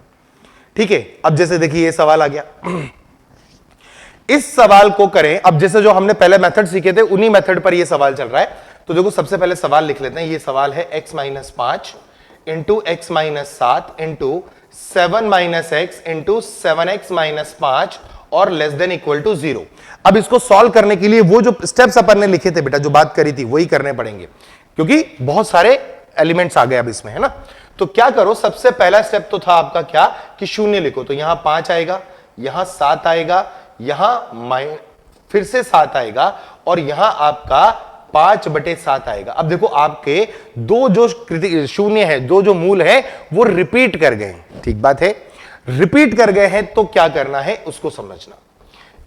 ठीक है। अब जैसे देखिए ये सवाल आ गया, इस सवाल को करें। अब जैसे जो हमने पहले मेथड सीखे थे उन्हीं मेथड पर ये सवाल चल रहा है। तो देखो सबसे पहले सवाल लिख लेते हैं। ये सवाल है x - 5 into x - 7 into 7 - x into 7x - 5 और लेस देन इक्वल टू 0। अब इसको सॉल्व करने के लिए वो जो स्टेप्स अपन ने लिखे थे बेटा, जो बात करी थी, वही करने पड़ेंगे क्योंकि बहुत सारे एलिमेंट्स आ गए अब इसमें, है ना। तो क्या करो, सबसे पहला स्टेप तो था आपका क्या कि 0 लिखो। तो यहां 5 आएगा, यहां 7 आएगा, यहां फिर से 7 आएगा और यहां आपका 5/7 आएगा। अब देखो आपके दो जो शून्य है, दो जो मूल है वो रिपीट कर गए हैं, ठीक बात है, रिपीट कर गए हैं। तो क्या करना है उसको समझना।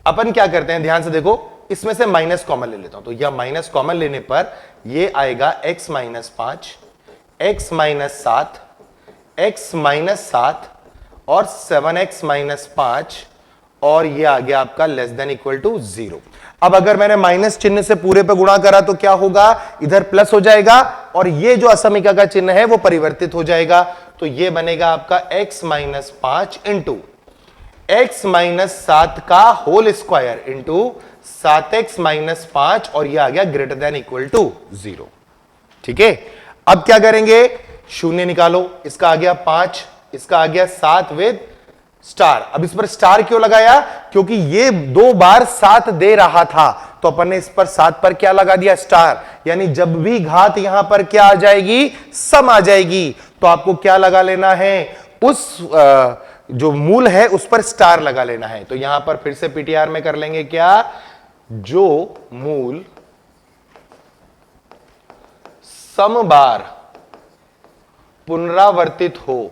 अपन क्या करते हैं, ध्यान से देखो, इसमें से माइनस कॉमन ले लेता हूं। तो यह माइनस कॉमन लेने पर यह आएगा x - 5, x - 7, x - 7 और 7x - 5 और ये आ गया आपका लेस देन इक्वल टू 0। अब अगर मैंने माइनस चिन्ह से पूरे पे गुणा करा तो क्या होगा, इधर प्लस हो जाएगा और ये जो असमीका का चिन्ह है वो परिवर्तित हो जाएगा। तो ये बनेगा आपका x - 5 इंटू x - 7 का होल स्क्वायर इंटू 7x - 5 और ये आ गया ग्रेटर देन इक्वल टू 0, ठीक है। अब क्या करेंगे, 0 निकालो, इसका आ गया 5, इसका आ गया 7 विद स्टार। अब इस पर स्टार क्यों लगाया, क्योंकि ये 2 बार 7 दे रहा था, तो अपन ने इस पर 7 पर क्या लगा दिया, स्टार। यानी जब भी घात यहां पर क्या आ जाएगी, सम आ जाएगी। तो आपको क्या लगा लेना है, उस जो मूल है उस पर स्टार लगा लेना है। तो यहां पर फिर से पीटीआर में कर लेंगे क्या, जो मूल सम बार पुनरावर्तित हो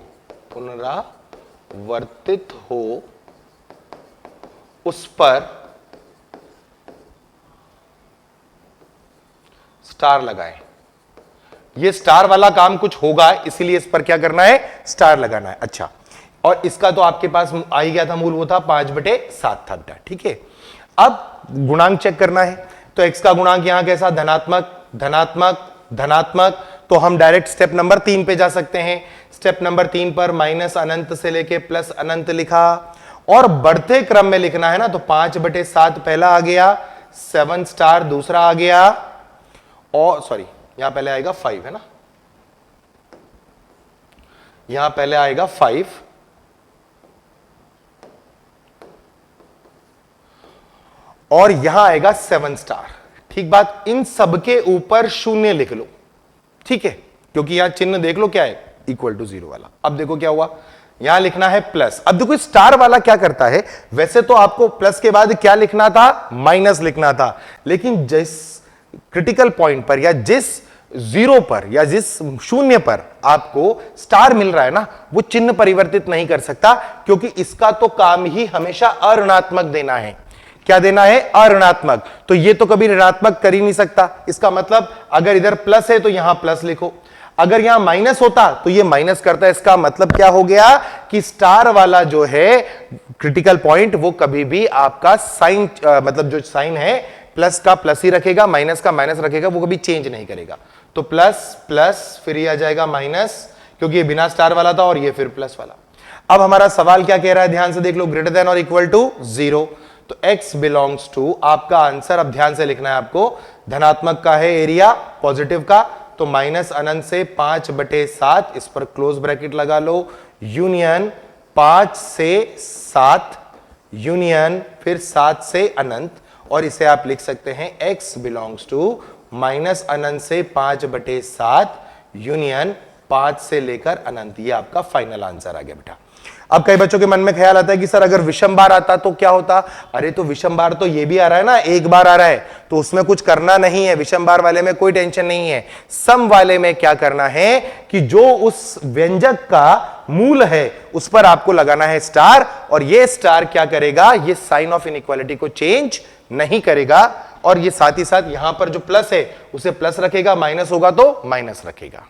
उस पर स्टार लगाएं। ये स्टार वाला काम कुछ होगा, इसीलिए इस पर क्या करना है, स्टार लगाना है। अच्छा, और इसका तो आपके पास आ ही गया था मूल, वो था 5/7 था बेटा, ठीक है। अब गुणांक चेक करना है। तो x का गुणांक यहां कैसा, धनात्मक धनात्मक धनात्मक। तो हम डायरेक्ट स्टेप नंबर 3 पे जा सकते हैं। स्टेप नंबर 3 पर माइनस अनंत से लेके प्लस अनंत लिखा और बढ़ते क्रम में लिखना है ना। तो 5/7 पहला आ गया, 7 स्टार दूसरा आ गया, और सॉरी यहां पहले आएगा 5, है ना, यहां पहले आएगा 5 और यहां आएगा 7 स्टार, ठीक बात। इन सबके ऊपर 0 लिख लो, ठीक है, क्योंकि यहां चिन्ह देख लो क्या है, इक्वल टू 0 वाला। अब देखो क्या हुआ, यहां लिखना है प्लस। अब देखो स्टार वाला क्या करता है, वैसे तो आपको प्लस के बाद क्या लिखना था, माइनस लिखना था, लेकिन जिस क्रिटिकल पॉइंट पर या जिस 0 पर या जिस 0 पर आपको स्टार मिल रहा है ना, वो चिन्ह परिवर्तित नहीं कर सकता, क्योंकि इसका तो काम ही हमेशा अऋणात्मक देना है। क्या देना है, अऋणात्मक। तो ये तो कभी ऋणात्मक कर ही नहीं सकता। इसका मतलब अगर इधर प्लस है तो यहां प्लस लिखो, अगर यहां माइनस होता तो ये माइनस करता है। इसका मतलब क्या हो गया कि स्टार वाला जो है क्रिटिकल पॉइंट वो कभी भी आपका साइन मतलब जो साइन है प्लस का प्लस ही रखेगा, माइनस का माइनस रखेगा, वो कभी चेंज नहीं करेगा। तो प्लस प्लस फिर ये आ जाएगा माइनस, क्योंकि ये बिना स्टार वाला था, और ये फिर प्लस वाला। अब हमारा सवाल क्या कह रहा है, ध्यान से देख लो, ग्रेटर देन और इक्वल टू 0। तो x बिलोंग्स टू, आपका आंसर अब ध्यान से लिखना है आपको, धनात्मक का है एरिया, पॉजिटिव का, तो माइनस अनंत से 5/7, इस पर क्लोज ब्रैकेट लगा लो, यूनियन 5 से 7, यूनियन फिर 7 से अनंत, और इसे आप लिख सकते हैं x बिलोंग्स टू माइनस अनंत से 5/7 यूनियन 5 से लेकर अनंत। ये आपका फाइनल आंसर आ गया बेटा। अब कई बच्चों के मन में ख्याल आता है कि सर अगर विषम बार आता तो क्या होता। अरे तो विषम बार तो ये भी आ रहा है ना, एक बार आ रहा है, तो उसमें कुछ करना नहीं है, विषम बार वाले में कोई टेंशन नहीं है। सम वाले में क्या करना है कि जो उस व्यंजक का मूल है उस पर आपको लगाना है स्टार, और ये स्टार क्या करेगा, ये साइन ऑफ इनइक्वालिटी को चेंज नहीं करेगा, और ये साथ ही साथ यहां पर जो प्लस है उसे प्लस रखेगा, माइनस होगा तो माइनस रखेगा।